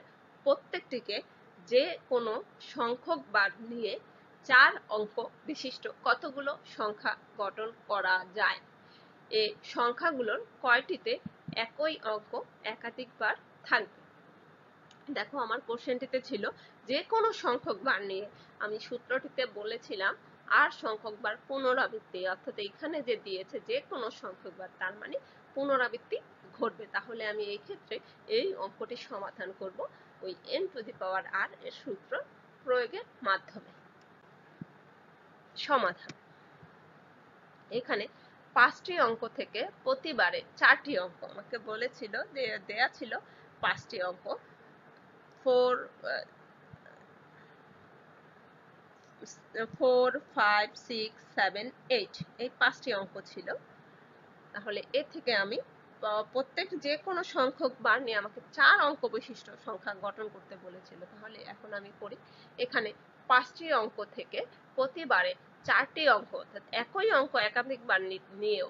প্রত্যেকটিকে যে কোনো সংখ্যক বার নিয়ে 4 অঙ্ক বিশিষ্ট কতগুলো সংখ্যা গঠন করা যায়? এই সংখ্যাগুলোর কয়টিতে একই অঙ্ক একাধিকবার থাকবে? দেখো আমার কোশ্চেনটিতে ছিল যে কোনো সংখ্যক বার নিয়ে, আমি সূত্রটিতে বলেছিলাম আর সংখ্যক বার পুনরাবৃত্তি, অর্থাৎ এখানে যে দিয়েছে যে কোনো সংখ্যক বার, তার মানে পুনরাবৃত্তি ঘটবে। তাহলে আমি এই ক্ষেত্রে এই অঙ্কটি সমাধান করব ওই n to the power r এর সূত্র প্রয়োগের মাধ্যমে। সমাধান, এখানে 5টি অঙ্ক থেকে প্রতিবারে 4টি অঙ্ক আমাকে বলেছিল, যে দেয়া ছিল 5টি অঙ্ক, 4 5 6 7 8 এই 5টি অঙ্ক ছিল। তাহলে এর থেকে আমি প্রত্যেক যে কোনো সংখ্যক বার নিয়ে আমাকে 4 অঙ্ক বিশিষ্ট সংখ্যা গঠন করতে বলেছিল। তাহলে এখন আমি করি, এখানে 5টি অঙ্ক থেকে প্রতিবারে 4টি অঙ্ক, অর্থাৎ একই অঙ্ক একাধিকবার নিয়েও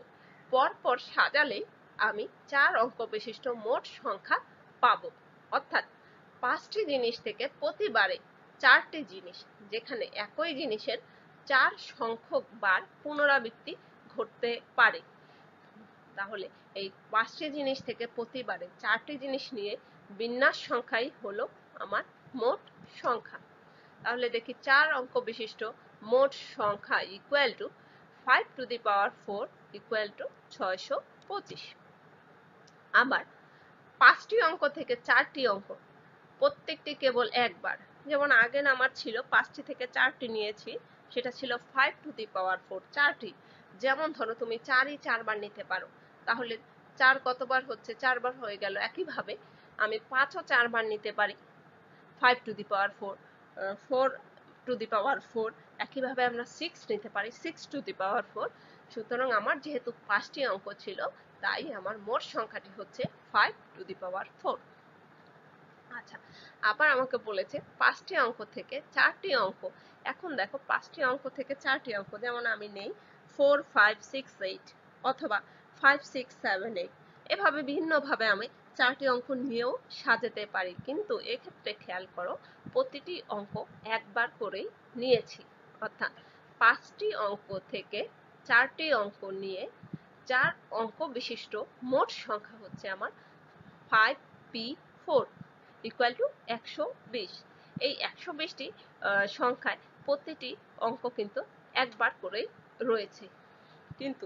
পরপর সাজালে আমি 4 অঙ্ক বিশিষ্ট মোট সংখ্যা পাবো, অর্থাৎ 5টি জিনিস থেকে প্রতিবারে 4টি জিনিস, যেখানে একই জিনিসের 4 সংখ্যক বার পুনরাবৃত্তি ঘটতে পারে। তাহলে এই 5টি জিনিস থেকে প্রতিবারে 4টি জিনিস নিয়ে বিন্যাস সংখ্যাই হলো আমার মোট সংখ্যা। তাহলে দেখি 4 অঙ্ক বিশিষ্ট মোট সংখ্যা equal to 5 to the power 4 equal to 625। আবার 5টি অঙ্ক থেকে 4টি অঙ্ক প্রত্যেকটি কেবল একবার, যেমন আগে আমার ছিল 5টি থেকে 4টি নিয়েছি, সেটা ছিল 5 টু দি পাওয়ার 4 4টি। যেমন ধরো তুমি 4ই 4 বার নিতে পারো, তাহলে 4 কতবার হচ্ছে, 4 বার হয়ে গেল। একইভাবে আমি 5ও 4 বার নিতে পারি, 5 to the power 4 4 to the পাওয়ার 4। একইভাবে আমরা 6 নিতে পারি, 6 টু দি পাওয়ার 4। সুতরাং আমার যেহেতু 5টি অঙ্ক ছিল, তাই আমার মোট সংখ্যাটি হচ্ছে 5 টু দি পাওয়ার 4। আচ্ছা, আবার আমাকে বলেছে 5টি অঙ্ক থেকে 4টি অঙ্ক। এখন দেখো 5টি অঙ্ক থেকে 4টি অঙ্ক, যেমন আমি নেই 4 5 6 8 অথবা 5 6 7 8, এভাবে ভিন্নভাবে আমি 4টি অঙ্ক নিয়েও সাজাতে পারি, কিন্তু এক্ষেত্রে খেয়াল করো প্রতিটি অঙ্ক একবার করেই নিয়েছি, অর্থাৎ 5টি অঙ্ক থেকে 4টি অঙ্ক নিয়ে 4 অঙ্ক বিশিষ্ট মোট সংখ্যা হচ্ছে আমার 5p4 ইকুয়াল টু 120। এই 120টি সংখ্যায় প্রতিটি অঙ্ক কিন্তু একবার করেই রয়েছে, কিন্তু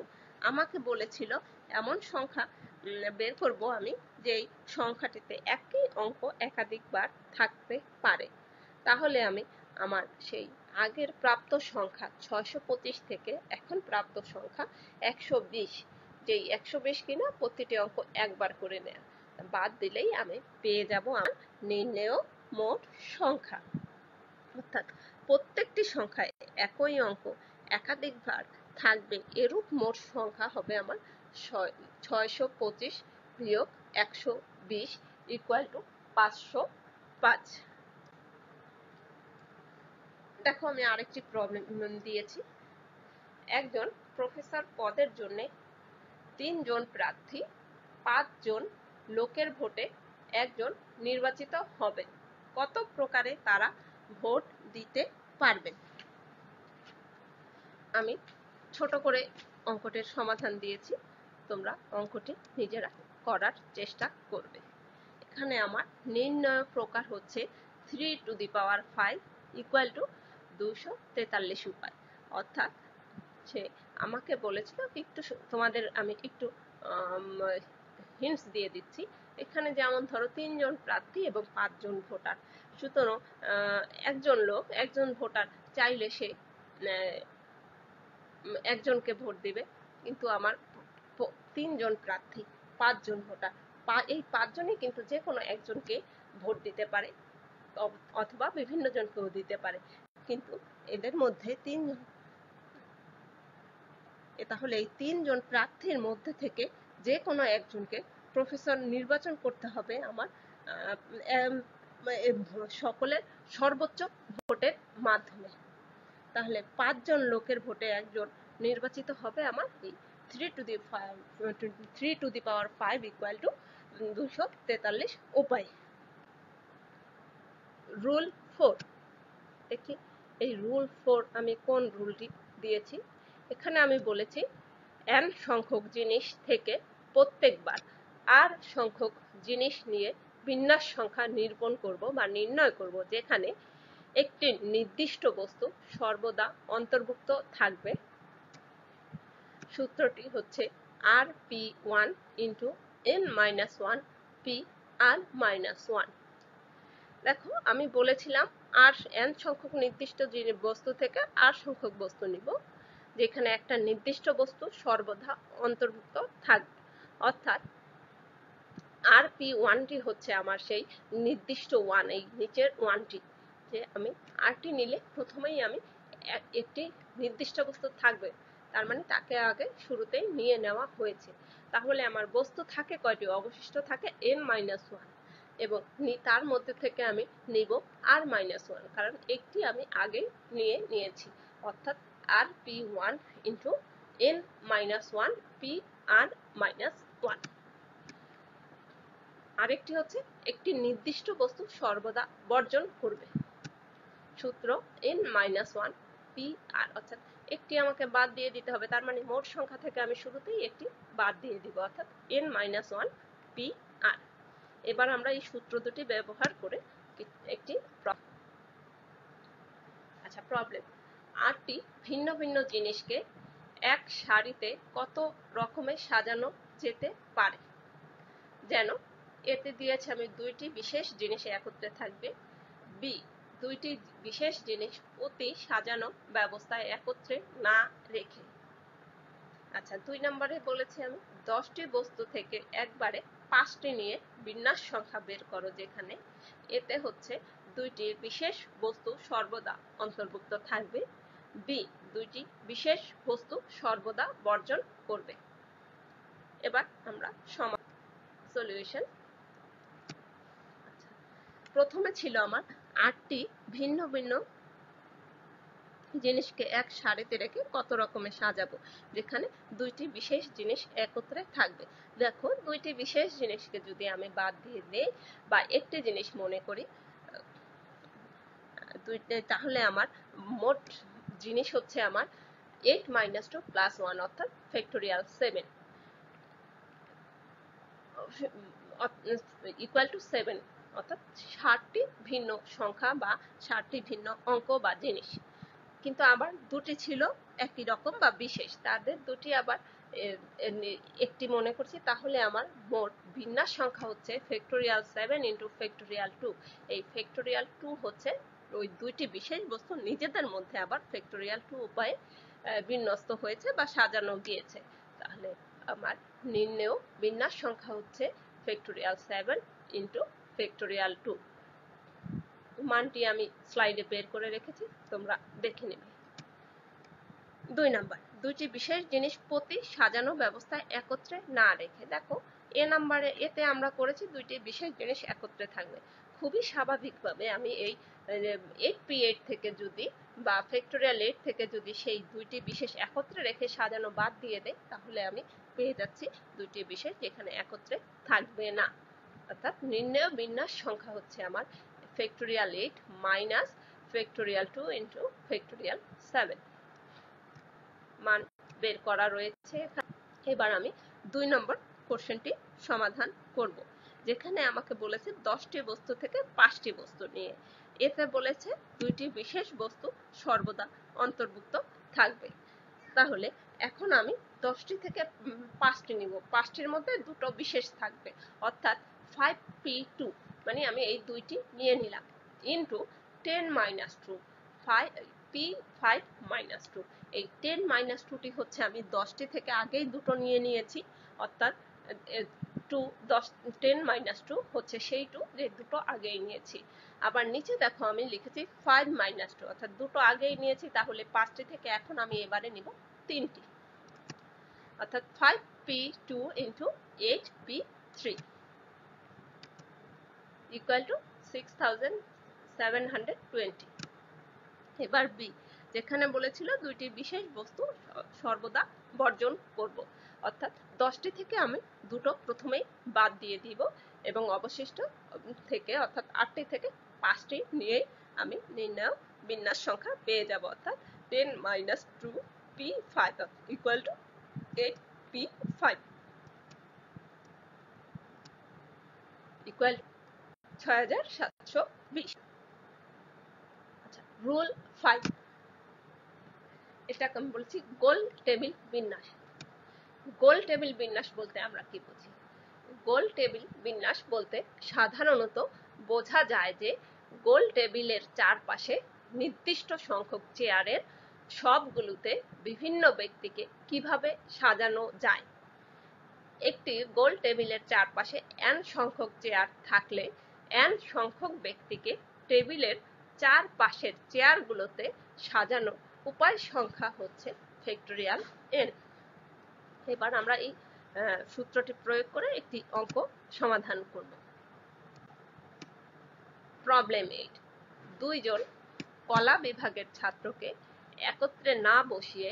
আমাকে বলেছিল এমন সংখ্যা বের করব আমি যেই সংখ্যাটিতে একই অঙ্ক একাধিকবার থাকতে পারে। তাহলে আমি আমার সেই আগের প্রাপ্ত সংখ্যা 625 থেকে এখন প্রাপ্ত সংখ্যা 120, যেই 120 কিনা প্রতিটি অঙ্ক একবার করে নেয়া বাদ দিলেই আমি পেয়ে যাব আমার নির্ণেয় মোট সংখ্যা। অর্থাৎ প্রত্যেকটি সংখ্যায় একই অঙ্ক একাধিকবার থাকবে, এরূপ মোট সংখ্যা হবে আমার 625 বিয়োগ 120 ইকুয়াল টু 505। দেখো আমি আরেকটি প্রবলেম দিয়েছি। একজন প্রফেসর পদের জন্য 3 জন প্রার্থী 5 জন লোকের ভোটে একজন নির্বাচিত হবেন, কত প্রকারে তারা ভোট দিতে পারবেন? আমি ছোট করে অঙ্কটির সমাধান দিয়েছি, তোমরা অঙ্কটি নিজেরা করার চেষ্টা করবে। এখানে আমার নির্ণয় প্রকার হচ্ছে 3 to the power 5 equal to 243 উপায়। অর্থাৎ সে আমাকে বলেছিল, একটু তোমাদের আমি একটু হিন্টস দিয়ে দিচ্ছি। এখানে যেমন ধরো 3 জন প্রার্থী এবং 5 জন ভোটার, সুতরাং একজন ভোটার চাইলে সে একজনকে ভোট দিবে, কিন্তু আমার 3 জন প্রার্থী 5 জন ভোটার, এই 5 জনই কিন্তু যে কোনো একজনকে ভোট দিতে পারে অথবা বিভিন্ন জনকেও দিতে পারে, কিন্তু এদের মধ্যে 3 জন, তাহলে এই 3 জন প্রার্থীর মধ্যে থেকে যে কোনো একজনকে প্রফেসর নির্বাচন করতে হবে আমার সকলের সর্বোচ্চ ভোটের মাধ্যমে। তাহলে 5 জন লোকের ভোটে একজন নির্বাচিত হবে আমার এই 3 to the power 5 equal to 243 উপায়। রুল 4 দেখি এই রুল 4 আমি কোন রুলটি দিয়েছি। এখানে আমি বলেছি n সংখ্যক জিনিস থেকে প্রত্যেকবার r সংখ্যক জিনিস নিয়ে বিন্যাস সংখ্যা নিরূপণ করব বা নির্ণয় করব, যেখানে একটি নির্দিষ্ট বস্তু সর্বদা অন্তর্ভুক্ত থাকবে। সূত্রটি হচ্ছে rp1 ইন্টু n-1 pr-1। দেখো আমি বলেছিলাম n সংখ্যক নির্দিষ্ট বস্তু থেকে r সংখ্যক বস্তু নিব, যেখানে একটা নির্দিষ্ট বস্তু সর্বদা অন্তর্ভুক্ত থাকবে। অর্থাৎ rp1টি হচ্ছে আমার সেই নির্দিষ্ট 1, এই নিচের 1টি, যে আমি rটি নিলে প্রথমেই আমি একটি নির্দিষ্ট বস্তু থাকবে, তার মানে তাকে আগে শুরুতেই নিয়ে নেওয়া হয়েছে। তাহলে আমার বস্তু থাকে কয়টি? অবশিষ্ট থাকে n-1, এবং তার মধ্যে থেকে আমি নিব r-1, কারণ একটি আমি আগে নিয়েছি। অর্থাৎ rp1 ইন্টু n-1 pr-1। আরেকটি হচ্ছে একটি নির্দিষ্ট বস্তু সর্বদা বর্জন করবে, সূত্র n-1 pr, অর্থাৎ একটি আমাকে বাদ দিয়ে দিতে হবে, তার মানে মোট সংখ্যা থেকে আমি শুরুতেই একটি বাদ দিয়ে দিব, অর্থাৎ n-1 pr। এবার আমরা এই সূত্র দুটি ব্যবহার করে একটি প্রবলেম। rটি ভিন্ন ভিন্ন জিনিসকে এক সারিতে কত রকমে সাজানো যেতে পারে? যেন এতে দিয়েছে আমি 2টি বিশেষ জিনিস একত্রে থাকবে, বি 2টি বিশেষ জিনিস অতি সাজানো ব্যবস্থায় একত্রে না রেখে। 2 নম্বরে বলেছি আমি 10টি বস্তু থেকে একবারে 5টি নিয়ে বিন্যাস সংখ্যা বের করো, যেখানে এতে হচ্ছে 2টি বিশেষ বস্তু সর্বদা অন্তর্ভুক্ত থাকবে, বি 2টি বিশেষ বস্তু সর্বদা বর্জন করবে। এবার আমরা সলিউশন। প্রথমে ছিল আমার 8টি ভিন্ন ভিন্ন জিনিসকে এক সারিতে রেখে কত রকমের সাজাবো, যেখানে দুইটি বিশেষ জিনিস একত্রে থাকবে। দেখো, দুইটি বিশেষ জিনিসকে যদি আমি বাদ দিয়ে দেই বা একটি জিনিস মনে করি, তাহলে আমার মোট জিনিস হচ্ছে আমার 8 - 2 + 1 অর্থাৎ ফ্যাক্টোরিয়াল 7 ইকুয়াল টু 7, অর্থাৎ 60টি ভিন্ন সংখ্যা বা 60টি ভিন্ন অঙ্ক বা জিনিস। কিন্তু আবার দুটি ছিল একই রকম বা বিশেষ, তাদের দুটি আবার একটি মনে করছি, তাহলে আমার মোট বিন্যাস সংখ্যা হচ্ছে ফ্যাক্টোরিয়াল 7 × ফ্যাক্টোরিয়াল 2। এই ফ্যাক্টোরিয়াল 2 হচ্ছে ওই দুইটি বিশেষ বস্তু নিজেদের মধ্যে আবার ফ্যাক্টোরিয়াল 2 উপায়ে বিন্যস্ত হয়েছে বা সাজানো গিয়েছে। তাহলে আমার নির্ণেয় বিন্যাস সংখ্যা হচ্ছে ফ্যাক্টোরিয়াল 7 × ফ্যাক্টোরিয়াল 2। মানটি আমি স্লাইডে বের করে রেখেছি, তোমরা দেখে নেবে। 2 নাম্বার, দুইটি বিশেষ জিনিস প্রতি সাজানো ব্যবস্থায় একত্রে না রেখে। দেখো, এতে আমরা করেছি দুইটি বিশেষ জিনিস একত্রে থাকবে। খুবই স্বাভাবিকভাবে আমি এই 8p8 থেকে যদি বা ফ্যাক্টোরিয়াল 8 থেকে যদি সেই দুইটি বিশেষ একত্রে রেখে সাজানো বাদ দিয়ে দেই, তাহলে আমি পেয়ে যাচ্ছি দুইটি বিশেষ যেখানে একত্রে থাকবে না। অর্থাৎ নির্ণেয় বিন্যাস সংখ্যা হচ্ছে আমার ফ্যাক্টোরিয়াল 8 মাইনাস ফ্যাক্টোরিয়াল 2 × ফ্যাক্টোরিয়াল 7। মান বের করা রয়েছে। এবার আমি 2 নম্বর কোশ্চেনটি সমাধান করব, যেখানে আমাকে বলেছে 10টি বস্তু থেকে 5টি বস্তু নিয়ে। এতে বলেছে দুইটি বিশেষ বস্তু সর্বদা অন্তর্ভুক্ত থাকবে। তাহলে এখন আমি 10টি থেকে 5টি নিব, 5টির মধ্যে দুটো বিশেষ থাকবে, অর্থাৎ 5p2, মানে আমি এই দুইটি নিয়ে নিলাম, ইন্টু 10 - 2 p5 - 2। এই 10 - 2টি হচ্ছে আমি 10টি থেকে আগেই দুটো নিয়ে নিয়েছি, অর্থাৎ 10 - 2 হচ্ছে সেই 2 যে দুটো আগেই নিয়েছি। আবার নিচে দেখো আমি লিখেছি 5 - 2, অর্থাৎ দুটো আগেই নিয়েছি, তাহলে 5টি থেকে এখন আমি এবারে নিব 3টি, অর্থাৎ 5p2 × 8p3 ইকুয়াল টু 6720। এবার বি, যেখানে বলেছিল দুইটি বিশেষ বস্তু সর্বদা বর্জন করব, অর্থাৎ 10টি থেকে আমি দুটো প্রথমেই বাদ দিয়ে দিব এবং অবশিষ্ট থেকে অর্থাৎ 8টি থেকে 5টি নিয়ে আমি নির্ণয় বিন্যাস সংখ্যা পেয়ে যাব, অর্থাৎ 10 - 2p5 equal to 8p5 equal 6720। আচ্ছা, রুল 5, এটাকে আমি বলছি গোল টেবিল বিন্যাস। গোল টেবিল বিন্যাস বলতে আমরা কি বুঝি? গোল টেবিল বিন্যাস বলতে সাধারণত বোঝা যায় যে গোল টেবিলের চারপাশে নির্দিষ্ট সংখ্যক চেয়ারের সবগুলোতে বিভিন্ন ব্যক্তিকে কিভাবে সাজানো যায়। একটি গোল টেবিলের চারপাশে n সংখ্যক চেয়ার থাকলে n সংখ্যক ব্যক্তিকে টেবিলের চারপাশের চেয়ারগুলোতে সাজানো উপায় সংখ্যা হচ্ছে ফ্যাক্টোরিয়াল n। এবার আমরা এই সূত্রটি প্রয়োগ করে একটি অঙ্ক সমাধান করব। প্রবলেম 8, 2 জন কলা বিভাগের ছাত্রকে একত্রে না বসিয়ে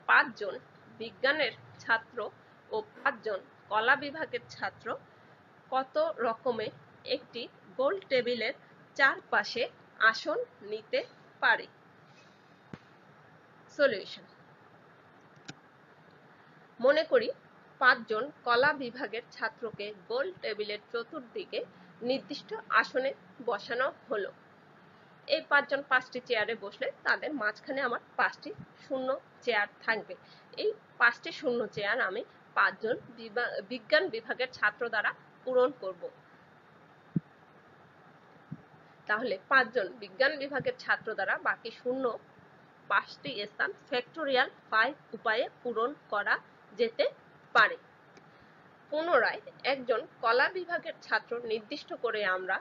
5 জন বিজ্ঞানের ছাত্র ও 5 জন কলা বিভাগের ছাত্র কত রকমের একটি গোল টেবিলের চারপাশে আসন নিতে পারে? সলিউশন। মনে করি 5 জন কলা বিভাগের ছাত্রকে গোল টেবিলের চতুর্দিকে নির্দিষ্ট আসনে বসানো হলো। এই 5 জন 5টি চেয়ারে বসলে তাদের মাঝখানে আমার 5টি শূন্য চেয়ার থাকবে। এই 5টি শূন্য চেয়ার আমি 5 জন বিজ্ঞান বিভাগের ছাত্র দ্বারা পূরণ করব। তাহলে 5 জন বিজ্ঞান বিভাগের ছাত্র দ্বারা বাকি শূন্য 5টি স্থান ফ্যাক্টোরিয়াল 5 উপায়ে পূরণ করা যেতে পারে। পুনরায় একজন কলা বিভাগের ছাত্র নির্দিষ্ট করে আমরা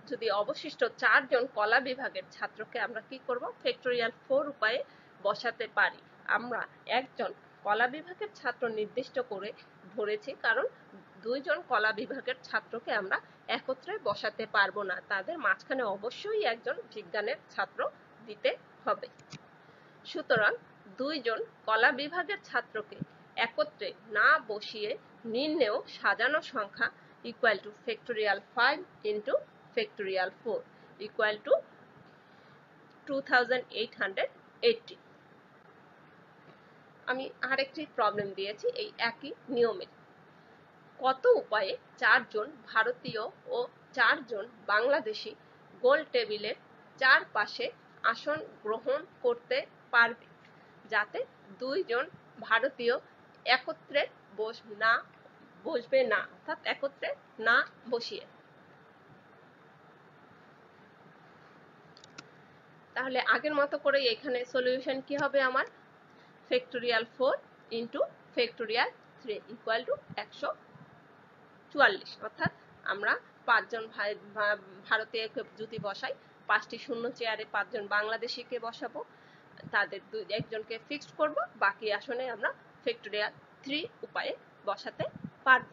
যদি অবশিষ্ট 4 জন কলা বিভাগের ছাত্রকে আমরা কি করব? ফ্যাক্টোরিয়াল 4 উপায়ে বসাতে পারি। আমরা একজন কলা বিভাগের ছাত্র নির্দিষ্ট করে ধরেছি, কারণ 2 জন কলা বিভাগের ছাত্রকে আমরা একত্রে বসাতে পারবো না, তাদের মাঝখানে অবশ্যই একজন বিজ্ঞানের ছাত্র দিতে হবে। সুতরাং দুইজন কলা বিভাগের ছাত্রকে একত্রে না বসিয়ে নির্ণেয় সাজানো সংখ্যা equal to factorial 5 into factorial 4 equal to 2880। আমি আরেকটি প্রবলেম দিয়েছি এই একই নিয়মের। কত উপায়ে 4 জন ভারতীয় ও 4 জন বাংলাদেশি গোল টেবিলের চারপাশে আসন গ্রহণ করতে পারবে যাতে 2 জন ভারতীয় একত্রে বসবে না, অর্থাৎ একত্রে না বসিয়ে। তাহলে আগের মতো করে এখানে সলিউশন কি হবে আমার? Factorial 4 into factorial 3 equal two 144। অর্থাৎ আমরা 5 জন ভারতীয়কে যদি বসাই, 5টি শূন্য চেয়ারে 5 জন বাংলাদেশিকে বসাবো, তাদের একজনকে ফিক্সড করব, বাকি আসনে আমরা ফ্যাক্টোরিয়াল 3 উপায়ে বসাতে পারব।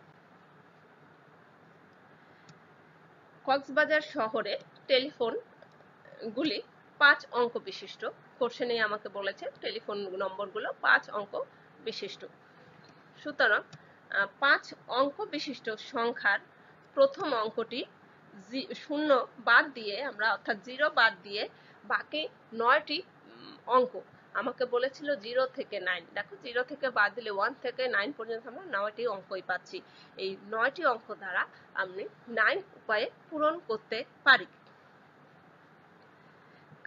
কক্সবাজার শহরের টেলিফোনগুলি 5 অঙ্ক বিশিষ্ট। কোশ্চেনে আমাকে বলেছে টেলিফোন নম্বরগুলো 5 অঙ্ক বিশিষ্ট। সুতরাং 5 অঙ্ক বিশিষ্ট সংখ্যার প্রথম অঙ্কটি 0 বাদ দিয়ে আমরা, অর্থাৎ 0 বাদ দিয়ে বাকি 9টি অঙ্ক আমাকে বলেছিল 0 থেকে 9। দেখো 0 থেকে বাদ দিলে 1 থেকে 9 পর্যন্ত আমরা 9টি অঙ্কই পাচ্ছি। এই 9টি অঙ্ক দ্বারা আমি 9 উপায়ে পূরণ করতে পারি।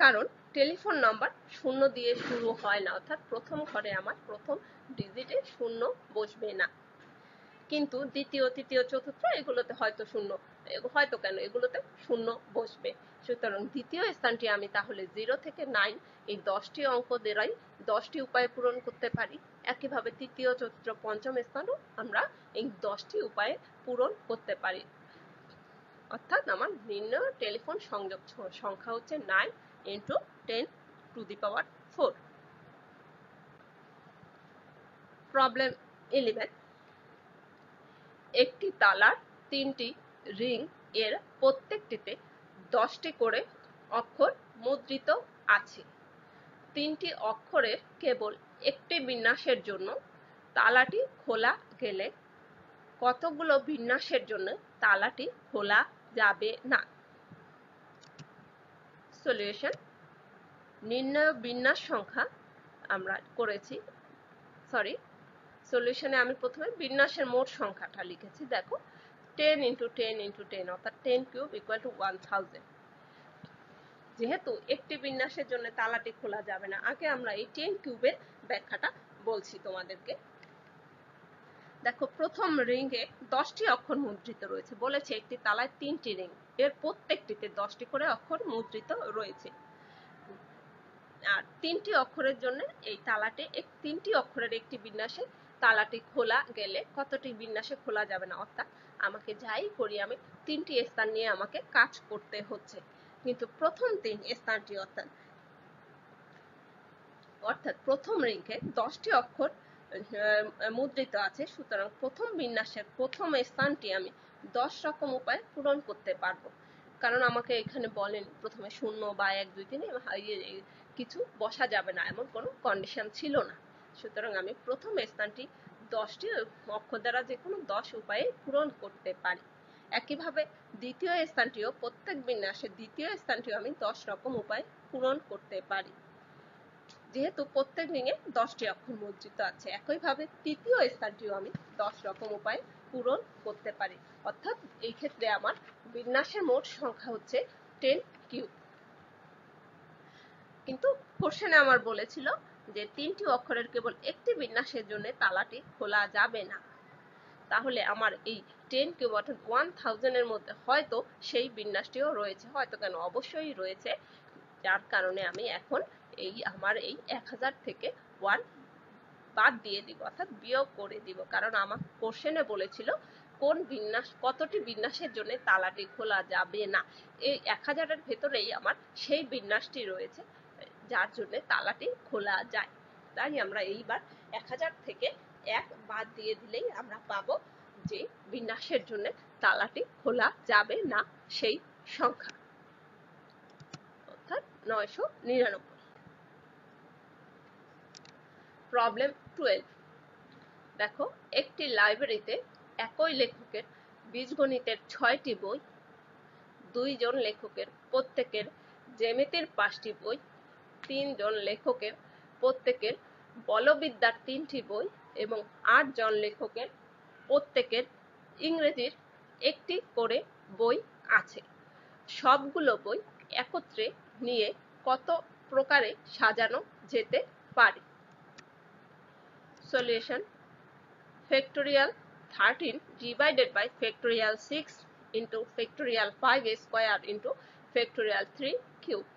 কারণ টেলিফোন নাম্বার 0 দিয়ে শুরু হয় না, অর্থাৎ প্রথম ঘরে আমার প্রথম ডিজিটে 0 বসবে না। কিন্তু দ্বিতীয়, তৃতীয়, চতুর্থ এগুলোতে হয়তো 0, হয়তো কেন এগুলোতে 0 বসবে। সুতরাং দ্বিতীয় স্থানটি আমি তাহলে 0 থেকে 9 এই 10টি অঙ্ক দ্বারাই 10টি উপায়ে পূরণ করতে পারি। একইভাবে তৃতীয়, চতুর্থ, পঞ্চম স্থানও আমরা এই 10টি উপায়ে পূরণ করতে পারি। অর্থাৎ আমার নির্ণয় টেলিফোন সংযোগ সংখ্যা হচ্ছে 9 into 10 to the power 4। Problem 11। একটি তালার 3টি রিং এর প্রত্যেকটিতে 10টি করে অক্ষর মুদ্রিত আছে। 3টি অক্ষরের কেবল একটি বিন্যাসের জন্য তালাটি খোলা গেলে কতগুলো বিন্যাসের জন্য তালাটি খোলা যাবে না? সলিউশন। নির্ণয় বিন্যাস সংখ্যা আমরা করেছি, সলিউশনে আমি প্রথমে বিন্যাসের মোট সংখ্যাটা লিখেছি। দেখো 10 ইন্টু 10 ইন্টু 10 অর্থাৎ 10 কিউব ইকুয়াল টু 1000। যেহেতু একটি বিন্যাসের জন্য তালাটি খোলা যাবে না, আগে আমরা এই 10 কিউবের ব্যাখ্যাটা বলছি তোমাদেরকে। দেখো প্রথম রিংয়ে 10টি অক্ষর মুদ্রিত রয়েছে, বলেছে একটি তালায় 3টি রিং, এর প্রত্যেকটিতে 10টি করে অক্ষর মুদ্রিত রয়েছে। আর 3টি অক্ষরের জন্য এই তালাটি 3টি অক্ষরের একটি বিন্যাসে তালাটি খোলা গেলে কতটি বিন্যাসে খোলা যাবে না? অর্থাৎ আমাকে যাই করি আমি 3টি স্থান নিয়ে আমাকে কাজ করতে হচ্ছে। কিন্তু প্রথম 3 স্থানটি অর্থাৎ প্রথম রিংয়ে 10টি অক্ষর মুদ্রিত আছে। সুতরাং প্রথম বিন্যাসের প্রথম স্থানটি আমি 10 রকম উপায়ে পূরণ করতে পারবো। কারণ আমাকে এখানে বলেন প্রথমে 0 বা 1 2 3 কিছু বসা যাবে না, এমন কোনো কন্ডিশন ছিল না। সুতরাং আমি প্রথম স্থানটি 10টি অক্ষর দ্বারা যে কোনো 10 উপায়ে পূরণ করতে পারি। একইভাবে দ্বিতীয় স্থানটিও, প্রত্যেক বিন্যাসের দ্বিতীয় স্থানটিও আমি 10 রকম উপায়ে পূরণ করতে পারি, যেহেতু প্রত্যেক রিংয়ে 10টি অক্ষর মুদ্রিত আছে। একইভাবে তৃতীয় স্থানটিও আমি 10 রকম উপায়ে পূরণ করতে পারি। অর্থাৎ এই ক্ষেত্রে আমার বিন্যাসের মোট সংখ্যা হচ্ছে 10 কিউব। কিন্তু কোশ্চেনে আমার বলেছিল যে 3টি অক্ষরের কেবল একটি বিন্যাসের জন্য তালাটি খোলা যাবে না। তাহলে আমার এই 10 কিউব অর্থাৎ 1000 এর মধ্যে হয়তো সেই বিন্যাসটিও রয়েছে, হয়তো কেন অবশ্যই রয়েছে, যার কারণে আমি এখন আমার এই 1000 থেকে 1 বাদ দিয়ে দিব, অর্থাৎ বিয়োগ করে দিব। কারণ আমার কোশ্চেনে বলেছিল কোন বিন্যাস, কতটি বিন্যাসের জন্য তালাটি খোলা যাবে না। এই 1000 এর ভেতরেই আমার সেই বিন্যাসটি রয়েছে যার জন্য তালাটি খোলা যায়। তাই আমরা এইবার 1000 থেকে 1 বাদ দিয়ে দিলেই আমরা পাবো যে বিন্যাসের জন্য তালাটি খোলা যাবে না সেই সংখ্যা, অর্থাৎ 999। প্রবলেম 12। দেখো, একটি লাইব্রেরিতে একই লেখকের বীজগণিতের 6টি বই, 2 জন লেখকের প্রত্যেকের জ্যামিতির 5টি বই, 3 জন লেখকের প্রত্যেকের বলবিদ্যার 3টি বই এবং 8 জন লেখকের প্রত্যেকের ইংরেজির 1টি করে বই আছে। সবগুলো বই একত্রে নিয়ে কত প্রকারে সাজানো যেতে পারে? Solution: factorial 13 divided by factorial 6 into factorial 5 square into factorial 3 cube।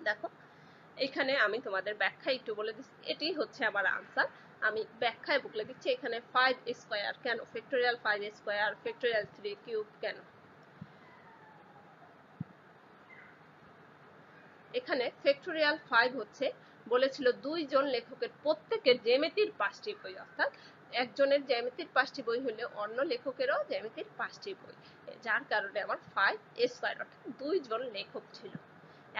দেখো, এখানে আমি তোমাদের ব্যাখ্যা একটু বলে দিচ্ছি। এটি হচ্ছে আমার আনসার। আমি ব্যাখ্যায় বলে দিচ্ছি। এখানে 5 স্কয়ার কেন, ফ্যাক্টোরিয়াল 5 স্কয়ার, ফ্যাক্টোরিয়াল 3 কিউব কেন। এখানে ফ্যাক্টোরিয়াল 5 হচ্ছে বলেছিল 2 জন লেখকের প্রত্যেকের জ্যামিতির 5টি বই, অর্থাৎ একজনের জ্যামিতির 5টি বই হলে অন্য লেখকেরও জ্যামিতির 5টি বই, যার কারণে আমার 5 স্কয়ার, অর্থাৎ 2 জন লেখক ছিল।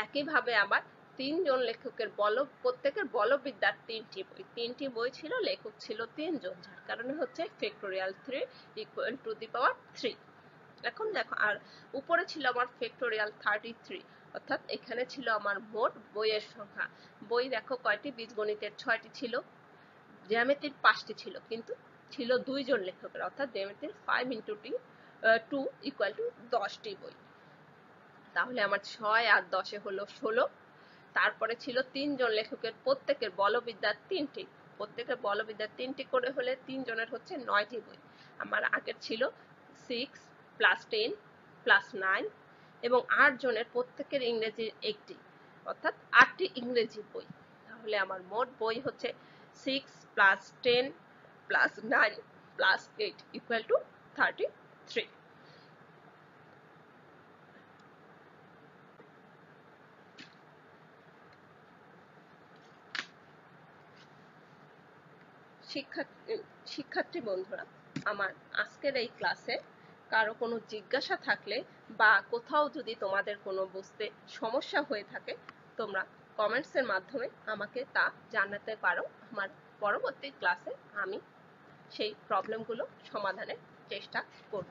একইভাবে আমার 3 জন লেখকের প্রত্যেকের বলবিদ্যার 3টি বই, 3টি বই ছিল, লেখক ছিল 3 জন, যার কারণে হচ্ছে ফ্যাক্টোরিয়াল 3 ইকুয়াল টু দি পাওয়ার 3। এখন দেখো, আর উপরে ছিল আমার ফ্যাক্টোরিয়াল 33, অর্থাৎ এখানে ছিল আমার মোট বইয়ের সংখ্যা। বই দেখো কয়টি, বীজগণিতের 6টি ছিল, জ্যামিতির 5টি ছিল, কিন্তু ছিল 2 জন লেখকের, অর্থাৎ জ্যামিতির 5 into 2 ইকুয়াল টু 10টি বই। তাহলে আমার 6 আর 10 হলো 16। তারপরে ছিল 3 জন লেখকের প্রত্যেকের বলবিদ্যার 3টি, প্রত্যেকের বলবিদ্যার 3টি করে হলে 3 জনের হচ্ছে 9টি বই। আমার আগের ছিল 6 + 10 + 9 এবং 8 জনের প্রত্যেকের ইংরেজির 1টি, অর্থাৎ 8টি ইংরেজি বই। তাহলে আমার মোট বই হচ্ছে 6 + 10 + 9 + 8 ইকুয়াল টু 33। শিক্ষার্থী বন্ধুরা, আমার আজকের এই ক্লাসে কারো কোনো জিজ্ঞাসা থাকলে বা কোথাও যদি তোমাদের কোনো বুঝতে সমস্যা হয়ে থাকে, তোমরা কমেন্টসের মাধ্যমে আমাকে তা জানাতে পারো। আমার পরবর্তী ক্লাসে আমি সেই প্রবলেমগুলো সমাধানের চেষ্টা করব।